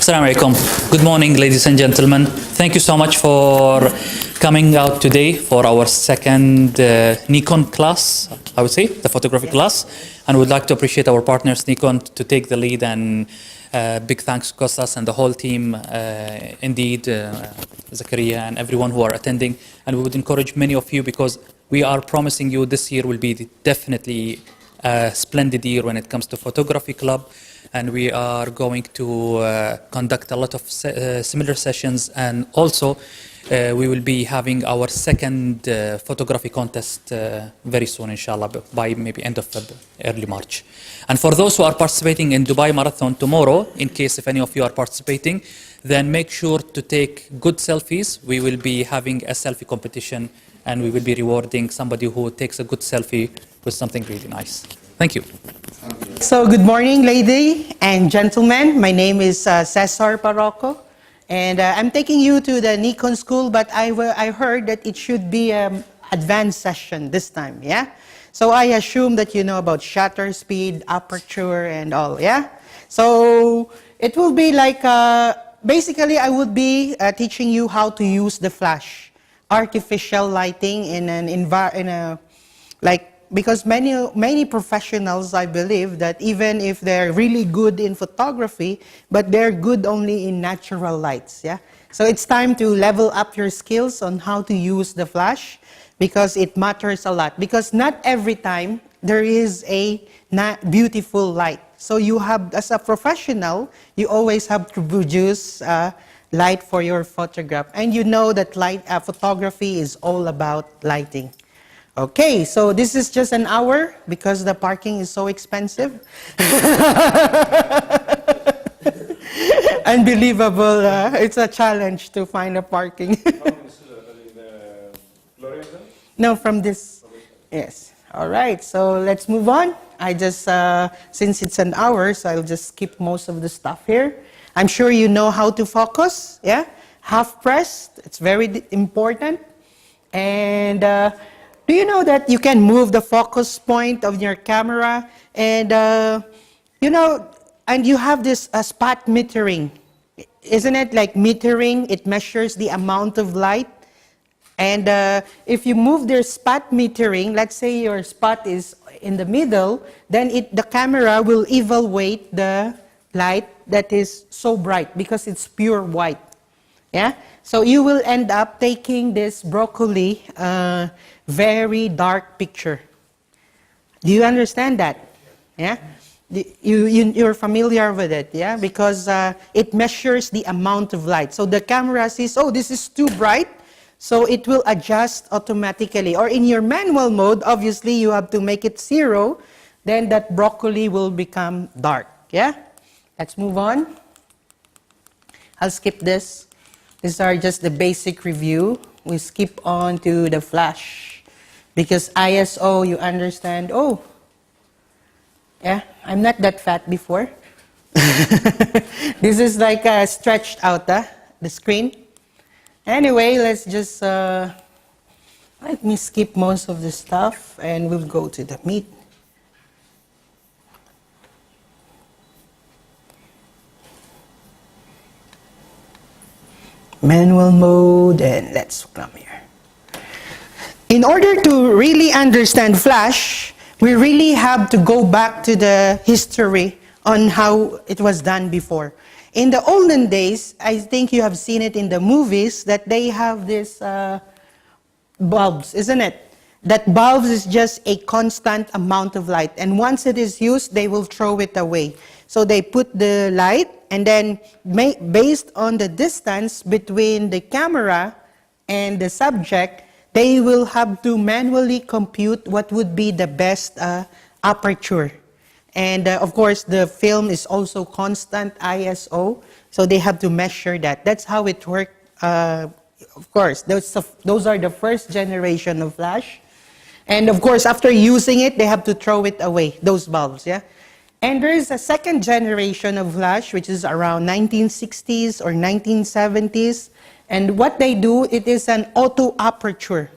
Assalamu alaikum. Good morning, ladies and gentlemen. Thank you so much for coming out today for our second Nikon class, I would say, the photography class. And we'd like to appreciate our partners, Nikon, to take the lead. And big thanks to Kostas and the whole team, indeed, Zakaria and everyone who are attending. And we would encourage many of you because we are promising you this year will be definitely a splendid year when it comes to photography club. And we are going to conduct a lot of similar sessions, and also we will be having our second photography contest very soon, inshallah, by maybe end of February, early March. And for those who are participating in Dubai Marathon tomorrow, in case if any of you are participating, then make sure to take good selfies. We will be having a selfie competition, and we will be rewarding somebody who takes a good selfie with something really nice. Thank you. So good morning, ladies and gentlemen. My name is Cesar Parroco, and I'm taking you to the Nikon school, but I heard that it should be an advanced session this time, yeah? So I assume that you know about shutter speed, aperture, and all, yeah? So it will be like, basically I would be teaching you how to use the flash, artificial lighting in a because many professionals, I believe, that even if they're really good in photography, but they're good only in natural lights, yeah? So it's time to level up your skills on how to use the flash, because it matters a lot. Because not every time there is a beautiful light. So you have, as a professional, you always have to produce light for your photograph. And you know that photography is all about lighting. Okay, so this is just an hour because the parking is so expensive. Unbelievable. It's a challenge to find a parking. No, from this. Yes. All right, so let's move on. I just, since it's an hour, so I'll just skip most of the stuff here. I'm sure you know how to focus, yeah? Half pressed, it's very important. And do you know that you can move the focus point of your camera? And, you know, and you have this spot metering. Isn't it like metering? It measures the amount of light. And if you move their spot metering, let's say your spot is in the middle, then the camera will evaluate the light that is so bright because it's pure white. Yeah? So you will end up taking this broccoli, very dark picture. Do you understand that? Yeah? You're familiar with it, yeah? Because it measures the amount of light. So the camera sees, oh, this is too bright, so it will adjust automatically. Or in your manual mode, obviously you have to make it 0, then that broccoli will become dark, yeah? Let's move on. I'll skip this. These are just the basic review. We skip on to the flash. Because ISO, you understand, oh, yeah, I'm not that fat before. This is like stretched out, the screen. Anyway, let's just, let me skip most of the stuff and we'll go to the meat. Manual mode, and let's come here. In order to really understand flash, we really have to go back to the history on how it was done before. In the olden days, I think you have seen it in the movies, that they have this bulbs, isn't it? That bulbs is just a constant amount of light. And once it is used, they will throw it away. So they put the light, and then based on the distance between the camera and the subject, they will have to manually compute what would be the best aperture. And of course, the film is also constant ISO, so they have to measure that. That's how it works. Of course, those are the first generation of flash. And of course, after using it, they have to throw it away, those bulbs, yeah? And there is a second generation of flash, which is around 1960s or 1970s. And what they do, it is an auto aperture.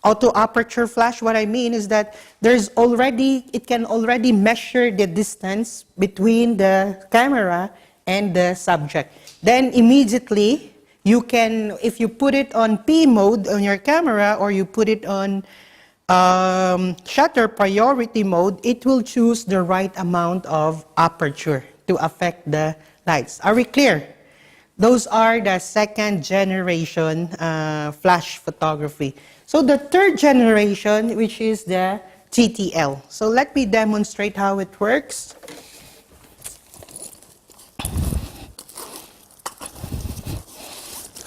Auto aperture flash, what I mean is that it can already measure the distance between the camera and the subject. Then immediately, you can, if you put it on P mode on your camera or you put it on shutter priority mode, it will choose the right amount of aperture to affect the lights. Are we clear? Those are the second generation flash photography. So the third generation, which is the TTL. So let me demonstrate how it works.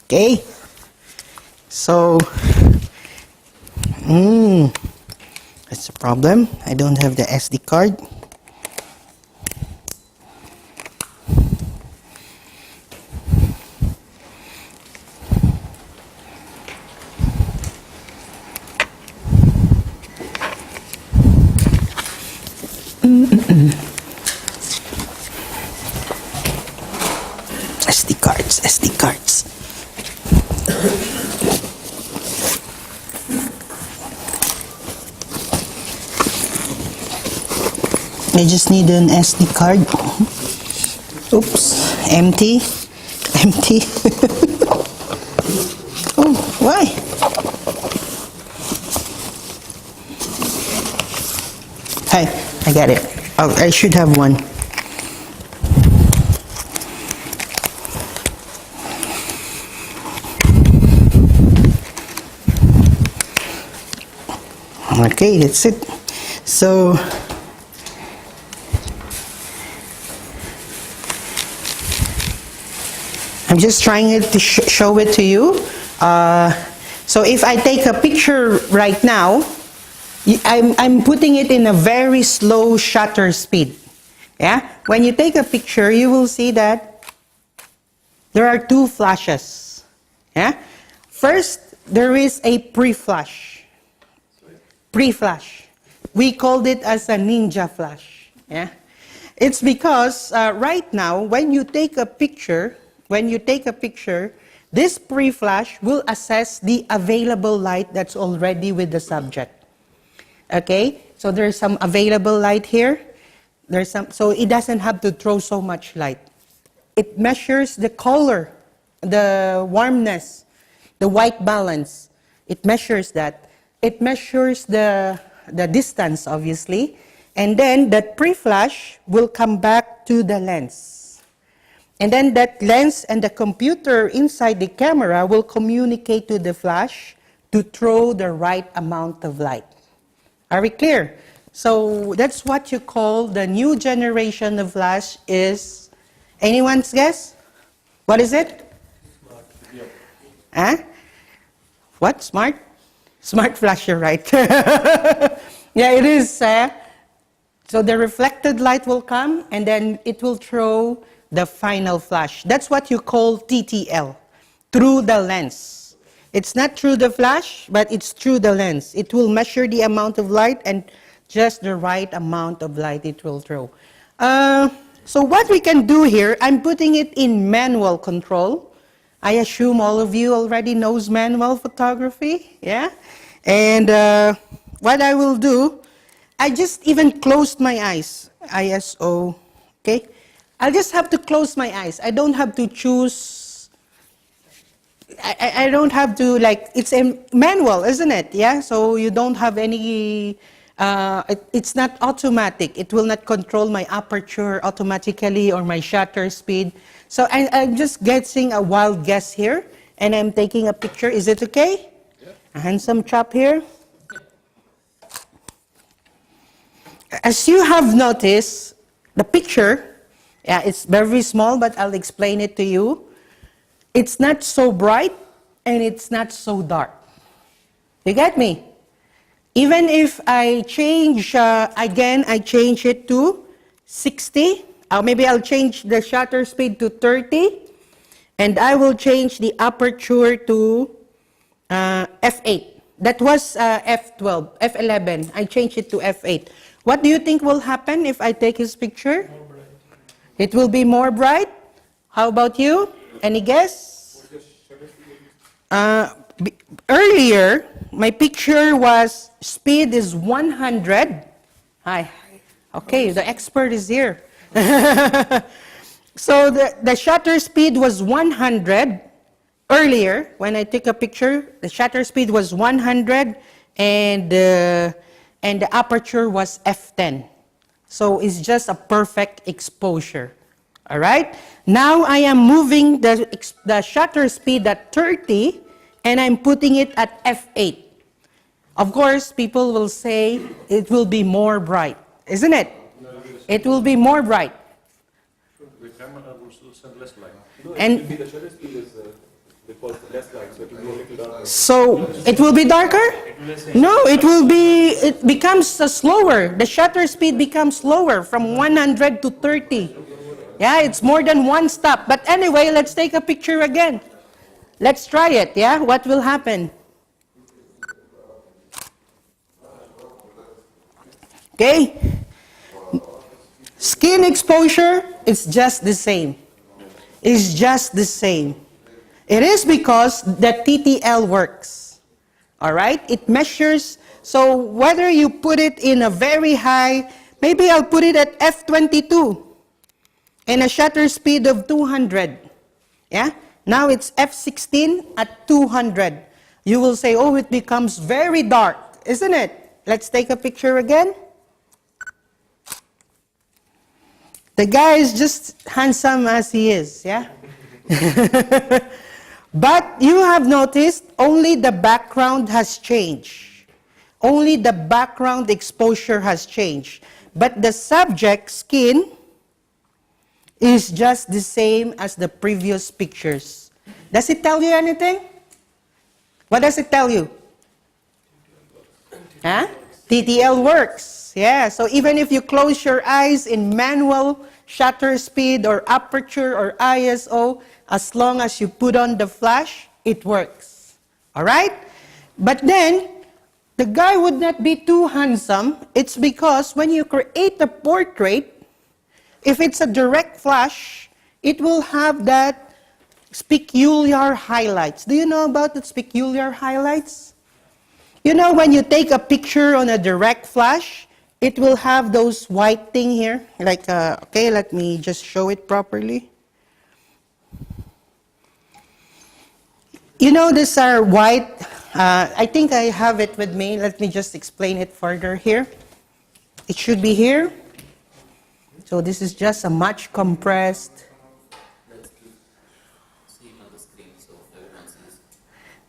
Okay. So, that's a problem. I don't have the SD card. SD cards. I just need an SD card. Oops, empty. Oh, why? Hi, I got it. Oh, I should have one. Okay, that's it. So, I'm just trying to show it to you. So if I take a picture right now, I'm putting it in a very slow shutter speed. Yeah? When you take a picture, you will see that there are two flashes. Yeah? First, there is a pre-flash. Pre-flash. We called it as a ninja flash. Yeah? It's because right now, when you take a picture, this pre-flash will assess the available light that's already with the subject. Okay? So there's some available light here. So it doesn't have to throw so much light. It measures the color, the warmness, the white balance. It measures that. It measures the distance, obviously. And then that pre-flash will come back to the lens. And then that lens and the computer inside the camera will communicate to the flash to throw the right amount of light. Are we clear? So that's what you call the new generation of flash is, anyone's guess? What is it? Smart video. Huh? What? Smart? Smart flash, you're right. Yeah, it is. So the reflected light will come and then it will throw the final flash. That's what you call TTL, through the lens. It's not through the flash, but it's through the lens. It will measure the amount of light and just the right amount of light it will throw. So what we can do here, I'm putting it in manual control. I assume all of you already knows manual photography, yeah? And what I will do, I just even closed my eyes, ISO, okay? I'll just have to close my eyes. I don't have to choose, I don't have to, like, it's a manual, isn't it? Yeah, so you don't have any, it's not automatic. It will not control my aperture automatically or my shutter speed. So I'm just getting a wild guess here, and I'm taking a picture. Is it okay? Yeah. A handsome chap here. As you have noticed, the picture, yeah, it's very small, but I'll explain it to you. It's not so bright, and it's not so dark. You get me? Even if I change, again, I change it to 60, or maybe I'll change the shutter speed to 30, and I will change the aperture to f8. That was f12, f11. I changed it to f8. What do you think will happen if I take his picture? More bright. It will be more bright. How about you? Any guess? Earlier, my picture was speed is 100. Hi. Okay, the expert is here. So the shutter speed was 100 earlier. When I took a picture, the shutter speed was 100 and the aperture was f10. So it's just a perfect exposure. All right? Now I am moving the shutter speed at 30 and I'm putting it at f8. Of course, people will say it will be more bright, isn't it? It will be more bright. The camera will still send less light. And The shutter speed is because less light, so it will be a little darker. so it will be darker? No, it becomes slower. The shutter speed becomes slower from 100 to 30. Yeah, it's more than one stop. But anyway, let's take a picture again. Let's try it, yeah? What will happen? Okay? Skin exposure is just the same. It's just the same. It is because the TTL works. All right? It measures, so whether you put it in a very high, maybe I'll put it at f22 and a shutter speed of 200. Yeah? Now it's f16 at 200. You will say, oh, it becomes very dark, isn't it? Let's take a picture again. The guy is just handsome as he is, yeah? But you have noticed only the background has changed. Only the background exposure has changed. But the subject skin is just the same as the previous pictures. Does it tell you anything? What does it tell you? Huh? TTL works. Yeah, so even if you close your eyes in manual shutter speed or aperture or ISO, as long as you put on the flash, it works. All right? But then, the guy would not be too handsome. It's because when you create a portrait, if it's a direct flash, it will have that peculiar highlights. Do you know about the peculiar highlights? You know, when you take a picture on a direct flash, it will have those white thing here. Like, okay, let me just show it properly. You know, these are white. I think I have it with me. Let me just explain it further here. It should be here. So this is just a much compressed.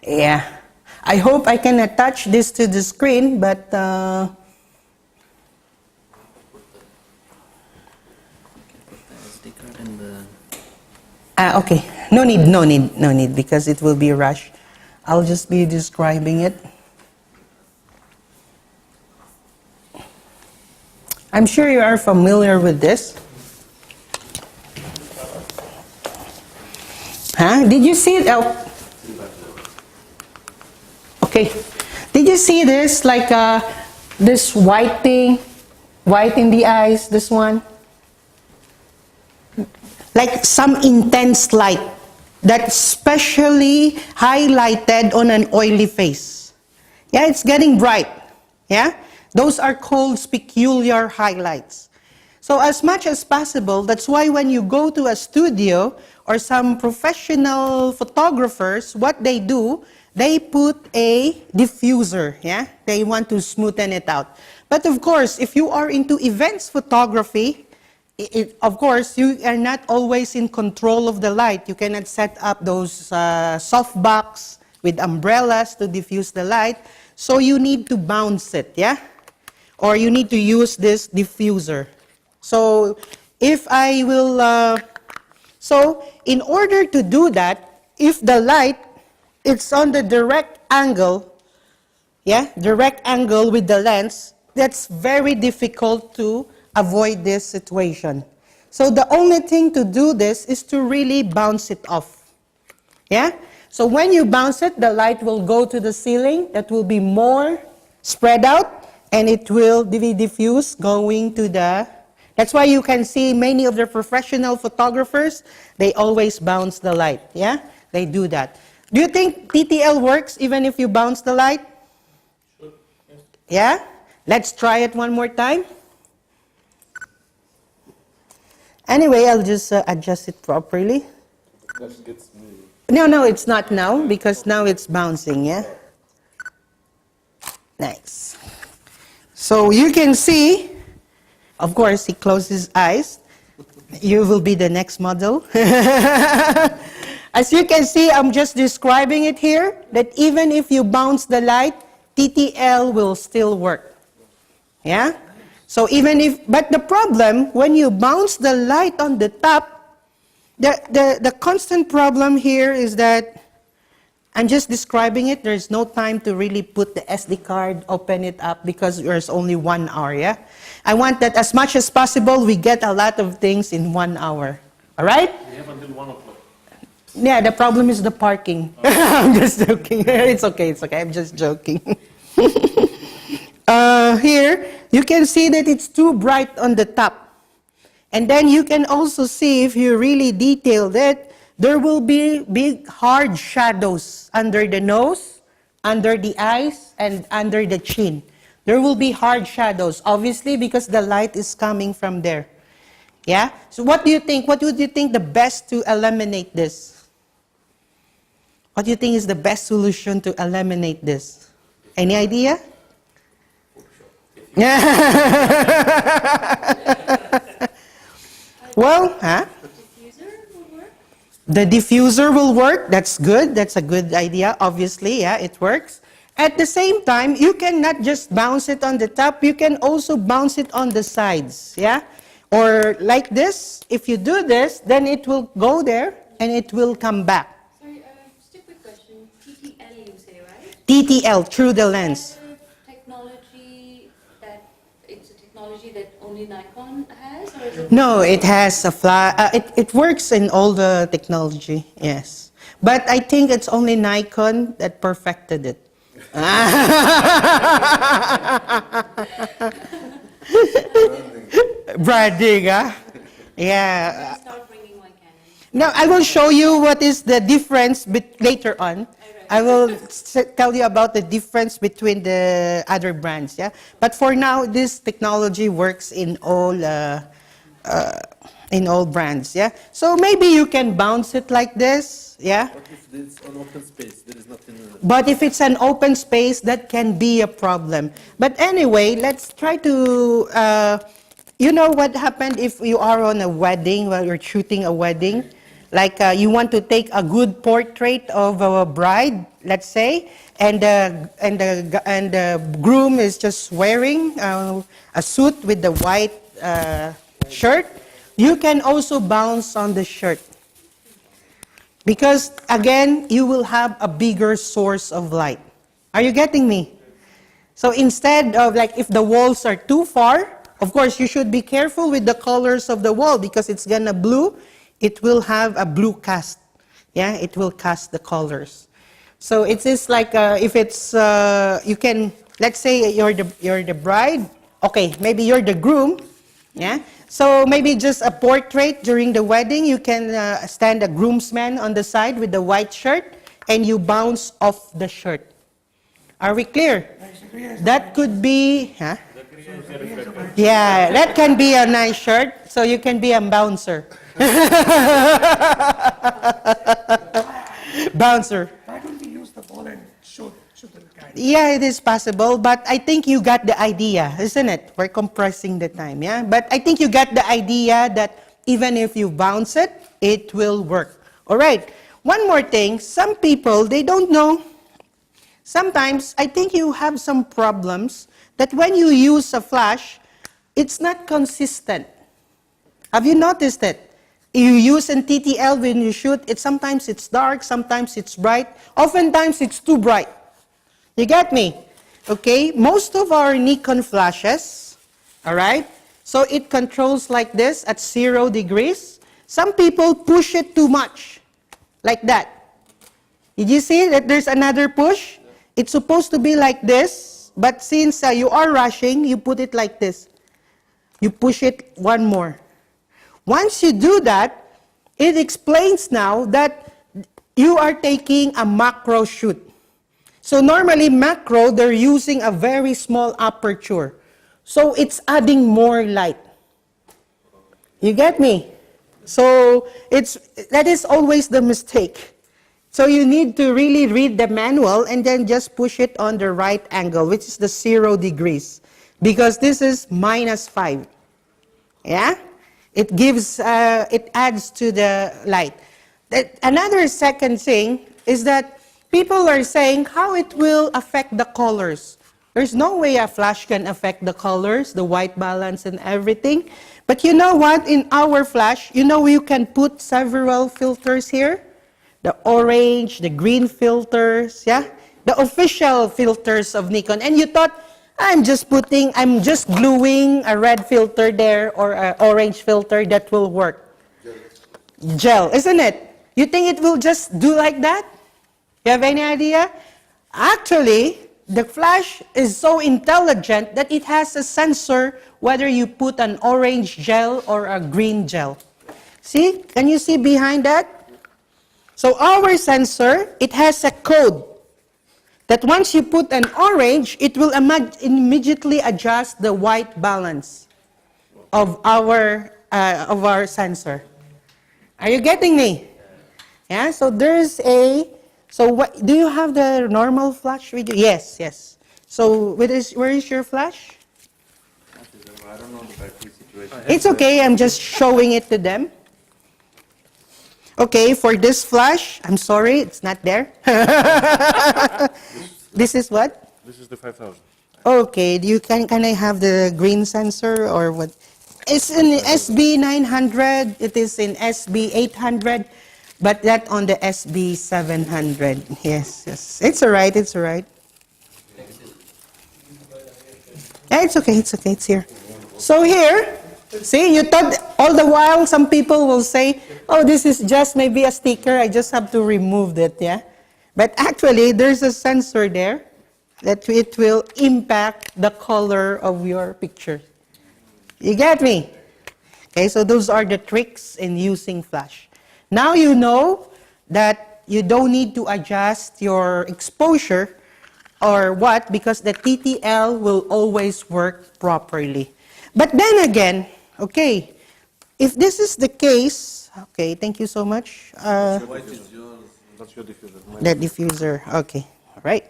Yeah. I hope I can attach this to the screen, but okay. No need, because it will be rushed. I'll just be describing it. I'm sure you are familiar with this. Huh? Did you see it? Oh. Okay. Did you see this? Like this white thing, white in the eyes, this one? Like some intense light that's specially highlighted on an oily face. Yeah, it's getting bright. Yeah? Those are called peculiar highlights. So as much as possible, that's why when you go to a studio or some professional photographers, what they do, they put a diffuser, yeah? They want to smoothen it out. But of course, if you are into events photography, of course, you are not always in control of the light. You cannot set up those softbox with umbrellas to diffuse the light. So you need to bounce it, yeah? Or you need to use this diffuser. So if I will, so in order to do that, if the light, it's on the direct angle, yeah, direct angle with the lens, that's very difficult to avoid this situation. So the only thing to do this is to really bounce it off. Yeah? So when you bounce it, the light will go to the ceiling. That will be more spread out, and it will be diffused going to the... That's why you can see many of the professional photographers, they always bounce the light. Yeah? They do that. Do you think TTL works even if you bounce the light? Sure. Yeah? Let's try it one more time. Anyway, I'll just adjust it properly. That gets me. No, it's not now because now it's bouncing, yeah? Nice. So you can see, of course, he closed his eyes. You will be the next model. As you can see, I'm just describing it here, that even if you bounce the light, TTL will still work. Yeah? So even if, but the problem, when you bounce the light on the top, the constant problem here is that I'm just describing it. There's no time to really put the SD card, open it up, because there's only 1 hour, yeah? I want that as much as possible, we get a lot of things in 1 hour. All right? We have until 1 o'clock. Yeah, the problem is the parking. I'm just joking. It's okay. I'm just joking. Here, you can see that it's too bright on the top. And then you can also see, if you really detail it, there will be big hard shadows under the nose, under the eyes, and under the chin. There will be hard shadows, obviously, because the light is coming from there. Yeah? So what do you think? What would you think the best to eliminate this? What do you think is the best solution to eliminate this? Any idea? Well, huh? The diffuser will work. That's good. That's a good idea. Obviously, yeah, it works. At the same time, you cannot just bounce it on the top. You can also bounce it on the sides, yeah? Or like this. If you do this, then it will go there and it will come back. Sorry, just a quick question. TTL you say, right? TTL, through the lens. It's a technology that only Nikon has, or is it? No, it has a it works in all the technology, yes. But I think it's only Nikon that perfected it. Branding, huh? Yeah. Start bringing my Canon. Now, I will show you what is the difference later on. I will tell you about the difference between the other brands, yeah? But for now, this technology works in all brands, yeah? So maybe you can bounce it like this, yeah? What if it's an open space? There is nothing. But if it's an open space, that can be a problem. But anyway, let's try to, you know what happened if you are on a wedding, while you're shooting a wedding? Like you want to take a good portrait of a bride, let's say, and the groom is just wearing a suit with the white shirt. You can also bounce on the shirt. Because, again, you will have a bigger source of light. Are you getting me? So instead of, like, if the walls are too far, of course, you should be careful with the colors of the wall because it's gonna blue. It will have a blue cast. Yeah, it will cast the colors. So it is like, if it's, you can, let's say you're the bride. Okay, maybe you're the groom. Yeah. So maybe just a portrait during the wedding, you can stand a groomsman on the side with the white shirt and you bounce off the shirt. Are we clear? That could be, huh? Yeah, that can be a nice shirt, so you can be a bouncer. Bouncer. Why don't we use the ball and shoot the guy? Yeah, it is possible, but I think you got the idea, isn't it? We're compressing the time, yeah? But I think you got the idea that even if you bounce it, it will work. All right. One more thing. Some people, they don't know. Sometimes, I think you have some problems that when you use a flash, it's not consistent. Have you noticed it? You use an TTL when you shoot, sometimes it's dark, sometimes it's bright. Oftentimes, it's too bright. You get me? Okay? Most of our Nikon flashes, all right? So it controls like this at 0 degrees. Some people push it too much, like that. Did you see that there's another push? It's supposed to be like this, but since you are rushing, you put it like this. You push it one more. Once you do that, it explains now that you are taking a macro shoot. So normally macro, they're using a very small aperture. So it's adding more light. You get me? So that is always the mistake. So you need to really read the manual and then just push it on the right angle, which is the 0 degrees, because this is -5. Yeah? It gives, it adds to the light. Another second thing is that people are saying how it will affect the colors. There's no way a flash can affect the colors, the white balance and everything. But you know what? In our flash, you know you can put several filters here. The orange, the green filters, yeah? The official filters of Nikon. And you thought, I'm just gluing a red filter there or an orange filter that will work. Gel, isn't it? You think it will just do like that? You have any idea? Actually, the flash is so intelligent that it has a sensor whether you put an orange gel or a green gel. See? Can you see behind that? So our sensor, it has a code that once you put an orange, it will immediately adjust the white balance of our sensor. Are you getting me? Yeah, so there's so what, do you have the normal flash video? Yes, yes. So where is your flash? I don't know the battery situation. It's okay, I'm just showing it to them. Okay, for this flash, I'm sorry, it's not there. This is what? This is the 5000. Okay, can I have the green sensor or what? It's in SB 900, it is in SB 800, but that on the SB 700. Yes, yes. It's all right, it's all right. Yeah, it's okay, it's here. So here, see, you thought all the while some people will say, oh, this is just maybe a sticker, I just have to remove it, yeah? But actually, there's a sensor there that it will impact the color of your picture. You get me? Okay, so those are the tricks in using flash. Now you know that you don't need to adjust your exposure or what, because the TTL will always work properly. But then again, okay, if this is the case, okay, thank you so much. That's your diffuser. The diffuser, okay, all right.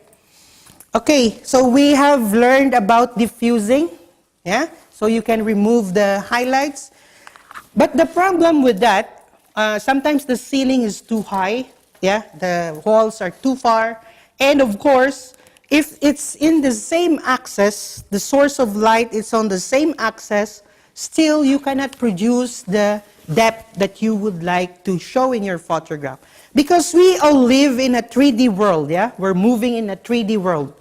Okay, so we have learned about diffusing, yeah? So you can remove the highlights. But the problem with that, sometimes the ceiling is too high, yeah? The walls are too far. And of course, if it's in the same axis, the source of light is on the same axis, still you cannot produce the depth that you would like to show in your photograph. Because we all live in a 3D world, yeah? We're moving in a 3D world.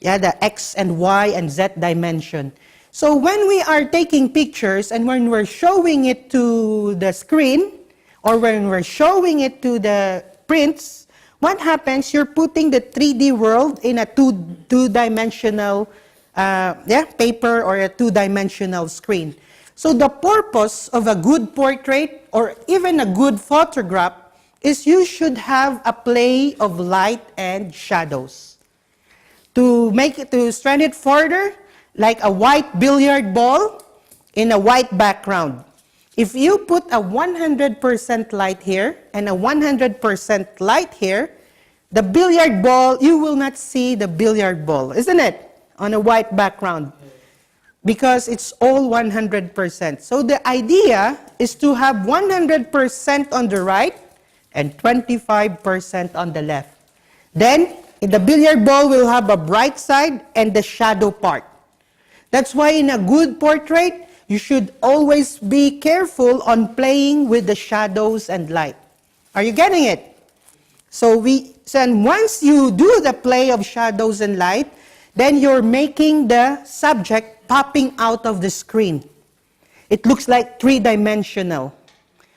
Yeah, the X and Y and Z dimension. So when we are taking pictures and when we're showing it to the screen or when we're showing it to the prints, what happens? You're putting the 3D world in a two-dimensional paper or a two-dimensional screen. So the purpose of a good portrait or even a good photograph is you should have a play of light and shadows. To strand it further, like a white billiard ball in a white background. If you put a 100% light here and a 100% light here, the billiard ball, you will not see the billiard ball, isn't it? On a white background. Because it's all 100%. So the idea is to have 100% on the right and 25% on the left. Then, the billiard ball will have a bright side and the shadow part. That's why in a good portrait, you should always be careful on playing with the shadows and light. Are you getting it? So once you do the play of shadows and light, then you're making the subject popping out of the screen. It looks like three-dimensional.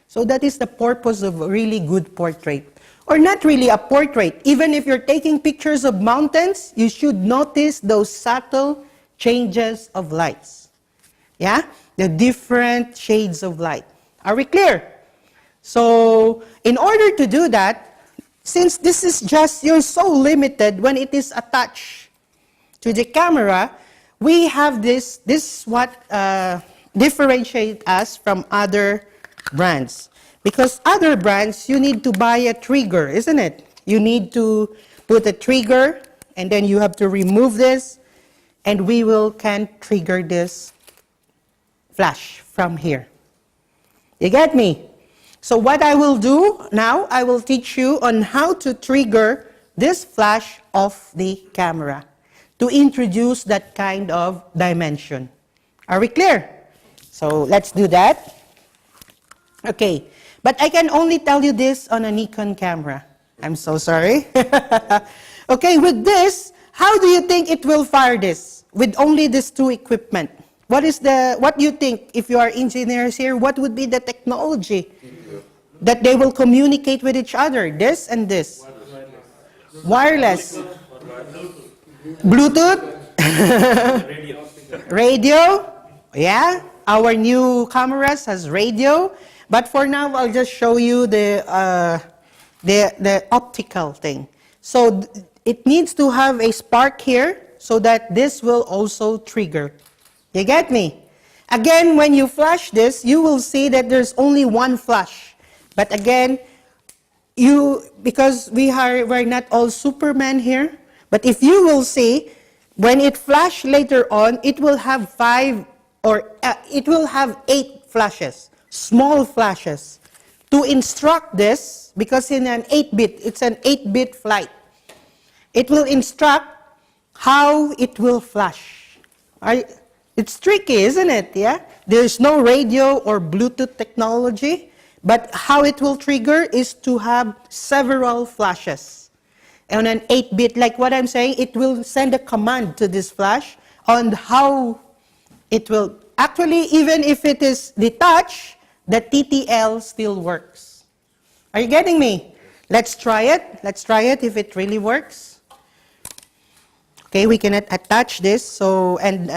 So that is the purpose of a really good portrait. Or not really a portrait. Even if you're taking pictures of mountains, you should notice those subtle changes of lights. Yeah? The different shades of light. Are we clear? So, in order to do that, since this is just, you're so limited when it is attached to the camera, we have this is what differentiates us from other brands. Because other brands, you need to buy a trigger, isn't it? You need to put a trigger, and then you have to remove this, and can trigger this flash from here. You get me? So what I will do now, I will teach you on how to trigger this flash of the camera to introduce that kind of dimension. Are we clear? So let's do that. Okay, but I can only tell you this on a Nikon camera. I'm so sorry. Okay, with this, how do you think it will fire this with only these two equipment? What do you think, if you are engineers here, what would be the technology that they will communicate with each other? This and this. Wireless. Bluetooth. Radio. Yeah, our new cameras has radio. But for now, I'll just show you the optical thing. So it needs to have a spark here so that this will also trigger. You get me? Again, when you flash this, you will see that there's only one flash. But again, because we're not all Superman here, but if you will see, when it flash later on, it will have 8 flashes, small flashes, to instruct this, because in an 8-bit, it's an 8-bit flight. It will instruct how it will flash. It's tricky, isn't it? Yeah? There's no radio or Bluetooth technology, but how it will trigger is to have several flashes. On an 8-bit, like what I'm saying, it will send a command to this flash on how it will. Actually, even if it is detached, the TTL still works. Are you getting me? Let's try it. Let's try it if it really works. Okay, we can attach this. So, and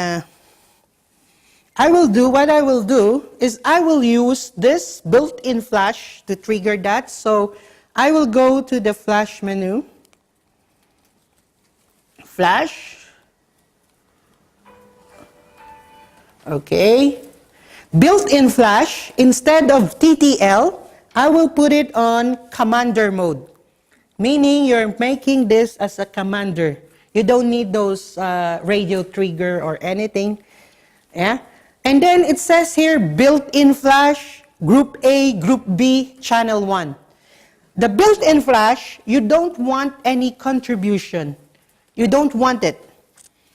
what I will do is I will use this built-in flash to trigger that. So I will go to the flash menu. Flash. Okay. Built-in flash, instead of TTL, I will put it on commander mode. Meaning you're making this as a commander. You don't need those radio trigger or anything. Yeah? And then it says here, built-in flash, group A, group B, channel 1. The built-in flash, you don't want any contribution. You don't want it.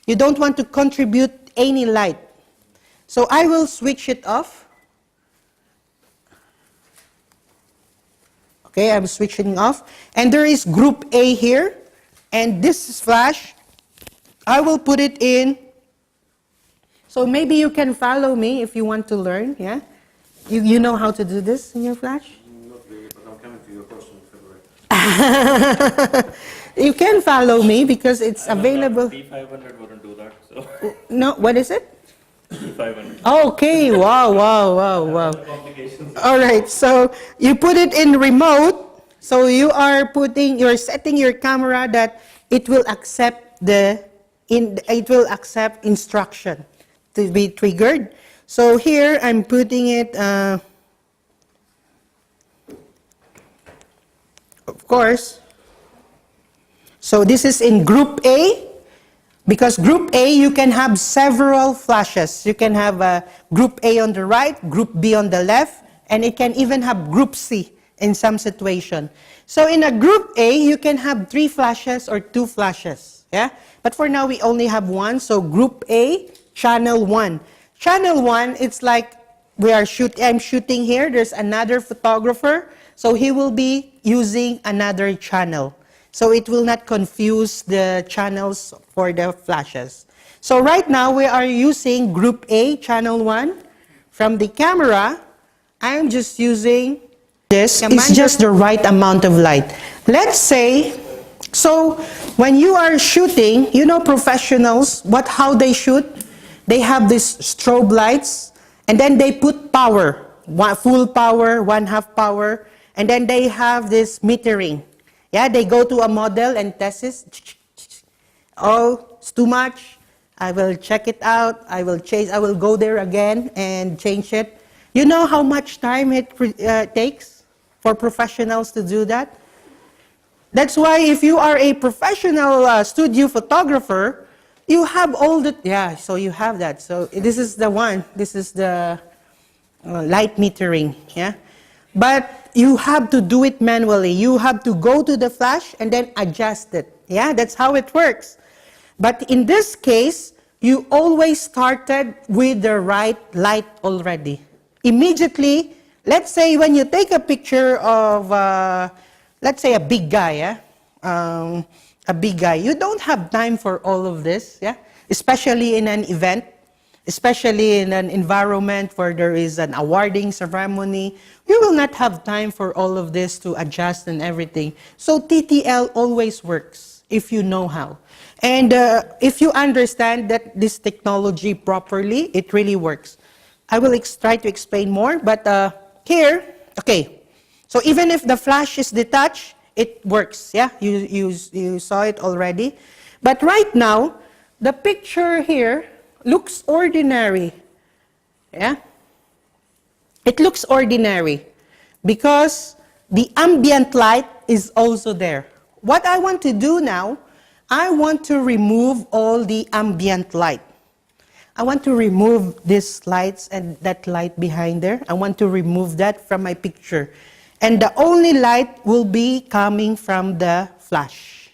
You don't want to contribute any light. So I will switch it off. Okay, I'm switching off. And there is group A here. And this is flash. I will put it in. So maybe you can follow me if you want to learn, yeah? You know how to do this in your flash? Not really, but I'm coming to your course in February. You can follow me because it's available. P500 wouldn't do that, so No, what is it? P500. Okay, wow. Complications. All right, so you put it in remote. So you're setting your camera that it will accept instruction to be triggered. So here I'm putting it, of course. So this is in group A. Because group A, you can have several flashes. You can have group A on the right, group B on the left, and it can even have group C in some situation. So in a group A, you can have 3 flashes or 2 flashes. Yeah? But for now, we only have 1. So group A, channel 1. Channel 1, it's like I'm shooting here. There's another photographer. So he will be using another channel. So it will not confuse the channels for the flashes. So right now we are using group A, channel 1. From the camera, I'm just using this. It's just the right amount of light. Let's say, so when you are shooting, you know professionals, how they shoot? They have these strobe lights, and then they put power, full power, 1/2 power, and then they have this metering. Yeah, they go to a model and test it. Oh, it's too much. I will check it out. I will go there again and change it. You know how much time it takes for professionals to do that? That's why if you are a professional studio photographer, you have all the, yeah, so you have that. So this is the one, this is the light metering, yeah? But you have to do it manually. You have to go to the flash and then adjust it, yeah? That's how it works. But in this case, you always started with the right light already. Immediately, let's say when you take a picture of, let's say a big guy, yeah? A big guy, you don't have time for all of this, yeah? Especially in an event, especially in an environment where there is an awarding ceremony. You will not have time for all of this to adjust and everything. So TTL always works if you know how. And if you understand that this technology properly, it really works. I will try to explain more, but here, okay. So even if the flash is detached, it works, yeah? You saw it already. But right now, the picture here looks ordinary, yeah? It looks ordinary because the ambient light is also there. What I want to do now, I want to remove all the ambient light. I want to remove these lights and that light behind there. I want to remove that from my picture. And the only light will be coming from the flash.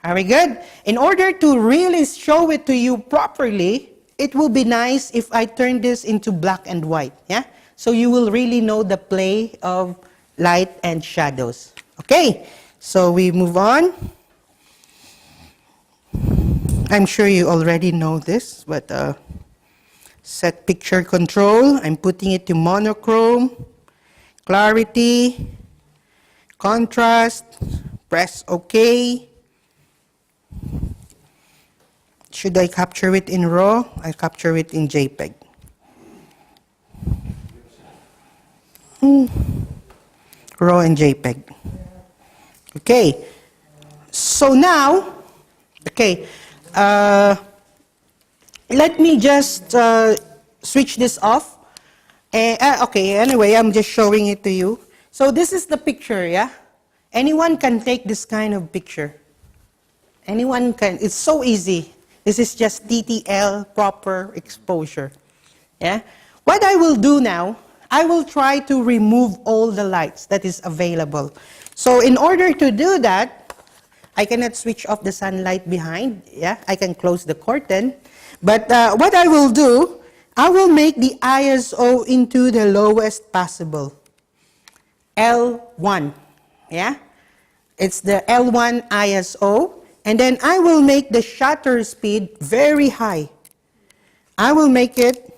Are we good? In order to really show it to you properly, it will be nice if I turn this into black and white, yeah? So you will really know the play of light and shadows. Okay, so we move on. I'm sure you already know this, but set picture control. I'm putting it to monochrome, clarity, contrast, press OK. Should I capture it in RAW? I'll capture it in JPEG. RAW and JPEG. Okay, so now, okay, let me just switch this off. Okay, anyway, I'm just showing it to you. So this is the picture, yeah? Anyone can take this kind of picture. Anyone can, it's so easy. This is just TTL, proper exposure, yeah? What I will do now, I will try to remove all the lights that is available. So in order to do that, I cannot switch off the sunlight behind, yeah? I can close the curtain. But what I will do, I will make the ISO into the lowest possible. L1, yeah? It's the L1 ISO. And then I will make the shutter speed very high. I will make it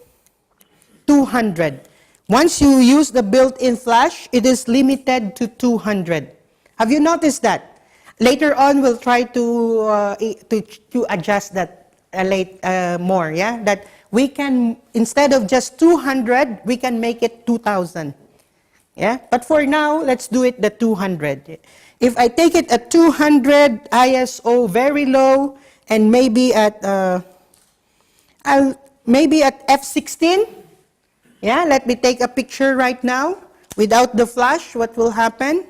200. Once you use the built-in flash, it is limited to 200. Have you noticed that? Later on, we'll try to adjust that more, yeah? That we can, instead of just 200, we can make it 2,000. Yeah? But for now, let's do it the 200. If I take it at 200 ISO, very low, and maybe at maybe at f16. Yeah, let me take a picture right now without the flash. What will happen?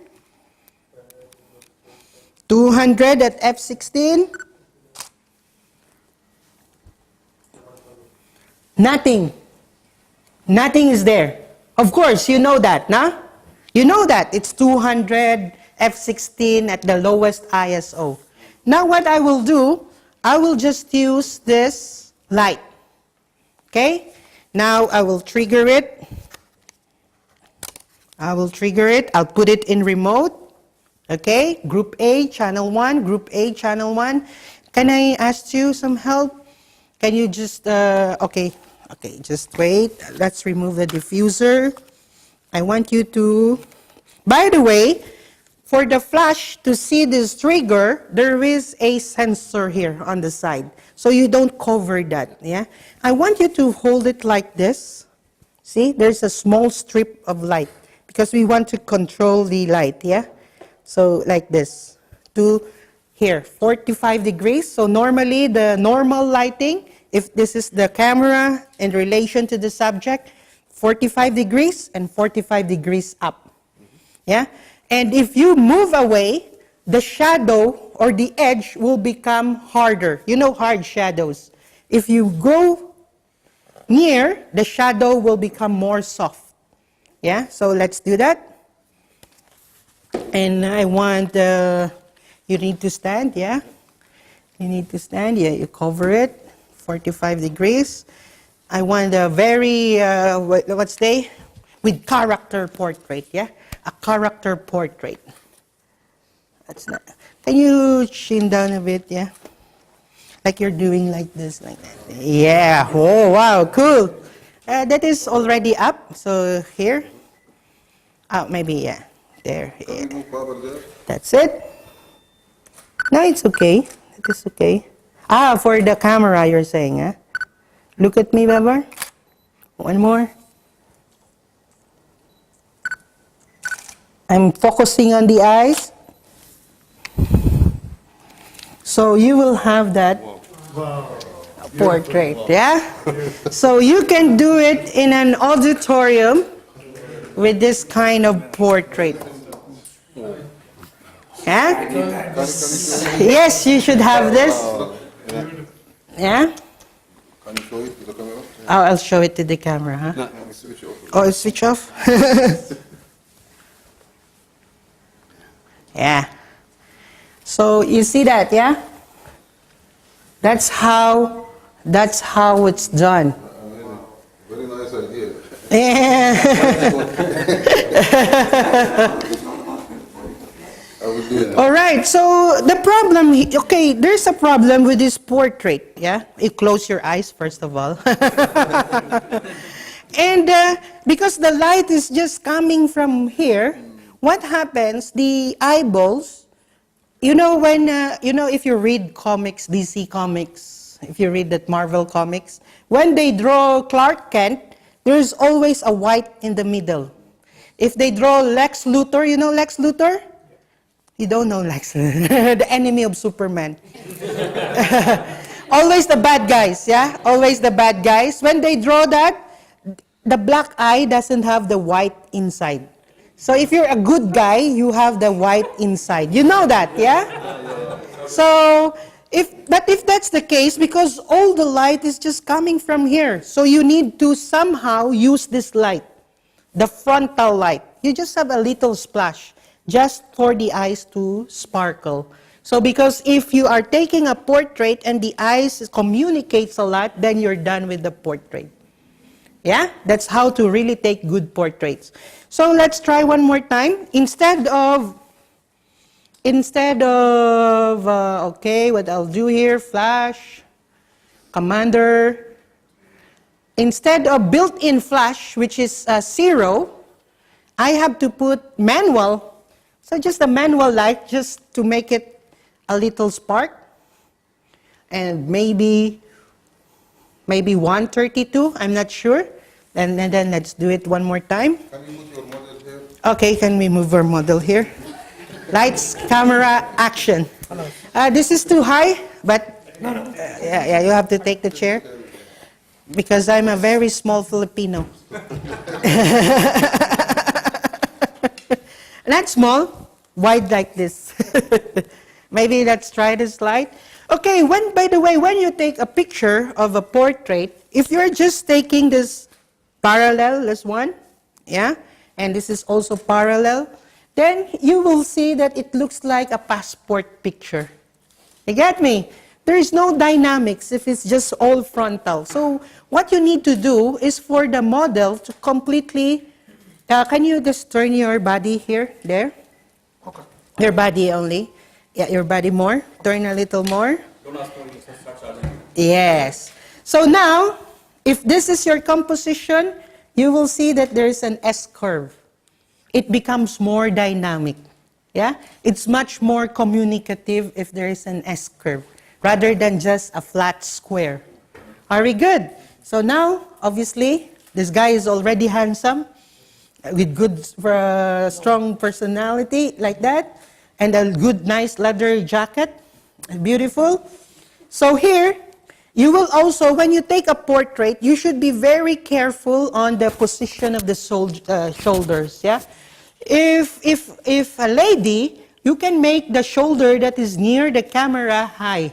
200 at f16. Nothing. Nothing is there. Of course, you know that, nah? You know that it's 200 f16 at the lowest ISO. Now what I will do, I will just use this light. Okay? Now I will trigger it. I will trigger it. I'll put it in remote. Okay? Group A, channel 1. Group A, channel 1. Can I ask you some help? Can you just, okay, just wait. Let's remove the diffuser. I want you to, by the way, for the flash to see this trigger, there is a sensor here on the side. So you don't cover that, yeah? I want you to hold it like this. See, there's a small strip of light because we want to control the light, yeah? So like this, to here, 45 degrees. So normally the normal lighting, if this is the camera in relation to the subject, 45 degrees and 45 degrees up. Yeah? And if you move away, the shadow or the edge will become harder. You know hard shadows. If you go near, the shadow will become more soft. Yeah? So let's do that. And I want, you need to stand, yeah? You need to stand, yeah, you cover it, 45 degrees. I want a very, what's they? With character portrait, yeah? A character portrait. That's not, can you chin down a bit, yeah? Like you're doing like this, like that. Yeah, oh, wow, cool. That is already up, so here. Oh, maybe, yeah, there. Yeah. That's it. No, it's okay. It is okay. Ah, for the camera, you're saying, huh? Look at me, Babar. One more. I'm focusing on the eyes. So you will have that portrait, yeah? So you can do it in an auditorium with this kind of portrait. Yeah? Yes, you should have this. Yeah? Can you show it to the camera? Oh, I'll show it to the camera, huh? No, switch off. Oh, switch off? Yeah. So you see that, yeah? That's how it's done. Very nice idea. Yeah. I will do it. All right, so the problem, okay, there's a problem with this portrait, yeah? You close your eyes, first of all. And because the light is just coming from here, what happens, the eyeballs, you know when, if you read comics, DC comics, if you read that Marvel comics, when they draw Clark Kent, there's always a white in the middle. If they draw Lex Luthor, you know Lex Luthor? You don't know Lex Luthor, the enemy of Superman. Always the bad guys, yeah? Always the bad guys. When they draw that, the black eye doesn't have the white inside. So if you're a good guy, you have the white inside. You know that, yeah? So, if that's the case, because all the light is just coming from here, so you need to somehow use this light, the frontal light. You just have a little splash, just for the eyes to sparkle. So because if you are taking a portrait and the eyes communicates a lot, then you're done with the portrait. Yeah? That's how to really take good portraits. So let's try one more time. Instead of, okay, what I'll do here, flash, commander. Instead of built-in flash, which is 0, I have to put manual. So just a manual light, just to make it a little spark. And maybe 132, I'm not sure. And then let's do it one more time. Can you move your model here? Okay, can we move our model here? Lights, camera, action. This is too high, but yeah, you have to take the chair. Because I'm a very small Filipino. Not small, wide like this. Maybe let's try this light. Okay, by the way, when you take a picture of a portrait, if you're just taking this parallel, this one, yeah, and this is also parallel, then you will see that it looks like a passport picture. You get me? There is no dynamics if it's just all frontal. So what you need to do is for the model to completely, can you just turn your body here, there? Okay. Your body only. Yeah, your body more. Turn a little more. Yes. So now, if this is your composition, you will see that there is an S-curve. It becomes more dynamic. Yeah? It's much more communicative if there is an S-curve, rather than just a flat square. Are we good? So now, obviously, this guy is already handsome, with good, strong personality, like that, and a good, nice leather jacket, beautiful. So here, You will also, when you take a portrait, you should be very careful on the position of the shoulders, yeah? If a lady, you can make the shoulder that is near the camera high.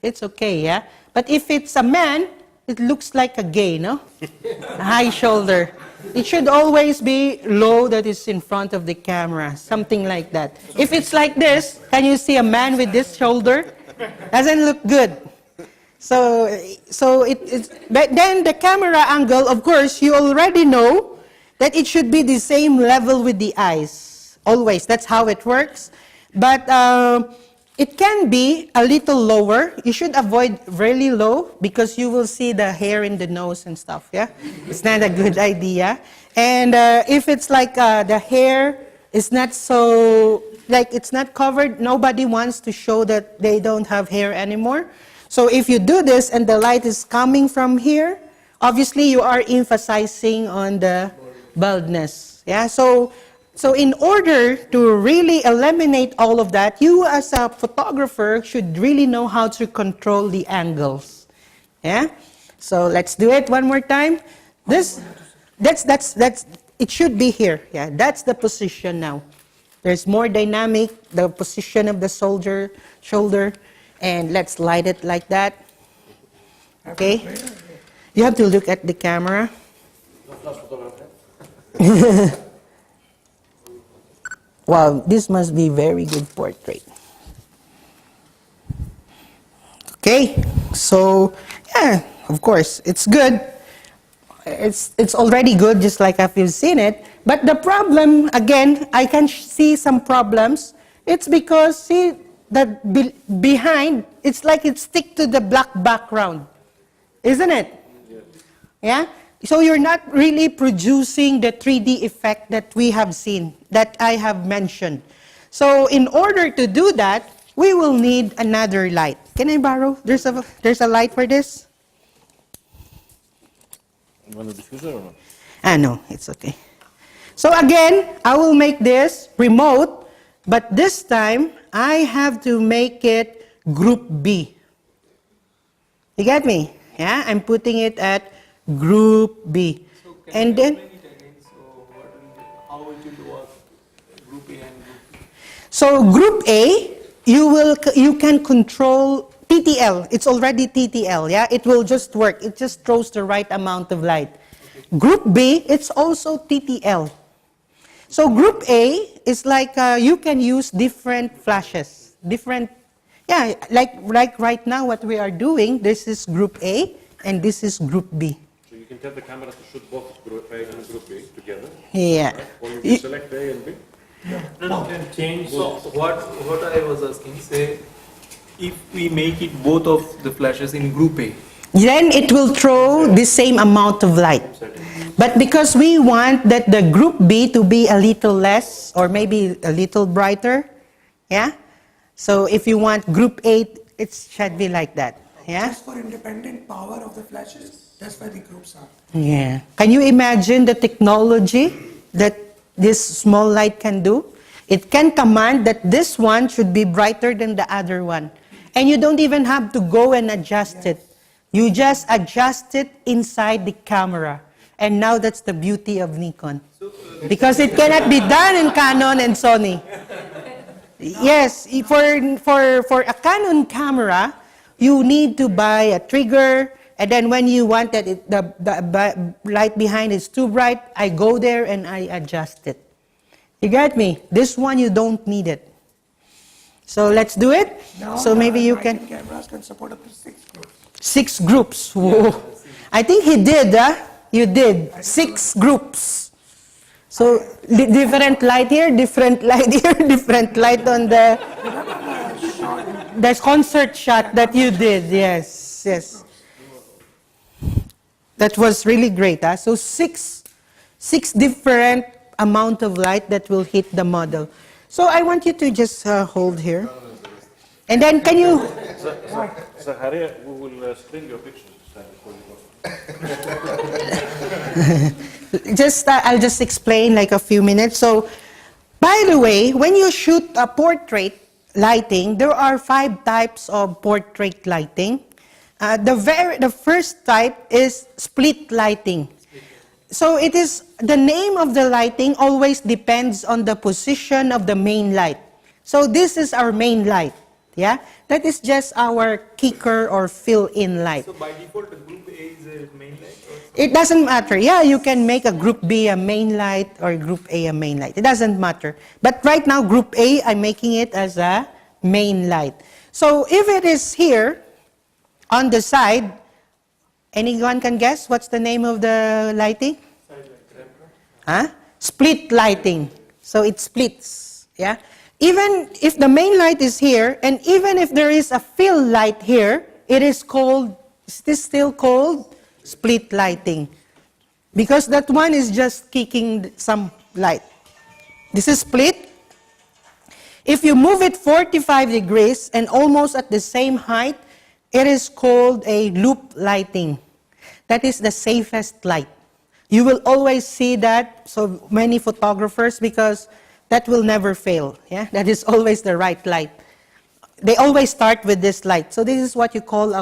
It's okay, yeah? But if it's a man, it looks like a gay, no? A high shoulder. It should always be low that is in front of the camera, something like that. If it's like this, can you see a man with this shoulder? Doesn't look good. But then the camera angle, of course, you already know that it should be the same level with the eyes. Always, that's how it works. But it can be a little lower. You should avoid really low because you will see the hair in the nose and stuff, yeah? It's not a good idea. And if it's like the hair is not so, like it's not covered, nobody wants to show that they don't have hair anymore. So if you do this and the light is coming from here, obviously you are emphasizing on the baldness. Yeah. So in order to really eliminate all of that, you as a photographer should really know how to control the angles. Yeah. So let's do it one more time. That's it should be here. Yeah. That's the position now. There's more dynamic, the position of the shoulder. And let's light it like that. Okay? You have to look at the camera. Wow, this must be very good portrait. Okay, so yeah, of course, it's good. It's already good, just like if you've seen it. But the problem, again, I can see some problems. It's because, see, that behind, it's like it stick to the black background, isn't it? Yeah? So you're not really producing the 3D effect that we have seen, that I have mentioned. So in order to do that, we will need another light. Can I borrow? There's a light for this? You want a diffuser or not? No, it's okay. So again, I will make this remote, but this time, I have to make it group B. You get me? Yeah, I'm putting it at group B. So and then, how would you do group A and group B? so group A, you can control TTL. It's already TTL, yeah? It will just work. It just throws the right amount of light. Okay. Group B, it's also TTL. So group A is like you can use different flashes, yeah, like right now what we are doing, this is group A and this is group B. So you can tell the camera to shoot both group A and group B together? Yeah. Right? Or you can select A and B? No, can change. So what I was asking, say, if we make it both of the flashes in group A, then it will throw the same amount of light. But because we want that the group B to be a little less or maybe a little brighter, yeah? So if you want group A, it should be like that, yeah? Just for independent power of the flashes, that's why the groups are. Yeah. Can you imagine the technology that this small light can do? It can command that this one should be brighter than the other one. And you don't even have to go and adjust it. You just adjust it inside the camera. And now that's the beauty of Nikon. Because it cannot be done in Canon and Sony. Yes, for a Canon camera, you need to buy a trigger, and then when you want that the light behind is too bright, I go there and I adjust it. You get me? This one, you don't need it. So let's do it. Now so maybe you can... cameras can support up to 6 groups. 6 groups. Whoa. I think he did, huh? You did. 6 groups. So, different light here, different light here, different light on the concert shot that you did. Yes, yes. That was really great. Huh? So, 6 different amount of light that will hit the model. So, I want you to just hold here. And then, can you... Zaharia, we will screen your pictures this time before you go. I'll just explain like a few minutes. So, by the way, when you shoot a portrait lighting, there are 5 types of portrait lighting. The first type is split lighting. So it is, the name of the lighting always depends on the position of the main light. So this is our main light, yeah? That is just our kicker or fill-in light. So by default, the group A is a main light? It doesn't matter. Yeah, you can make a group B a main light or group A a main light. It doesn't matter. But right now, group A, I'm making it as a main light. So if it is here on the side, anyone can guess what's the name of the lighting? Huh? Split lighting. So it splits. Yeah. Even if the main light is here, and even if there is a fill light here, it is called, is this still called split lighting? Because that one is just kicking some light. This is split. If you move it 45 degrees and almost at the same height, it is called a loop lighting. That is the safest light. You will always see that, so many photographers, because that will never fail. Yeah, that is always the right light. They always start with this light. So this is what you call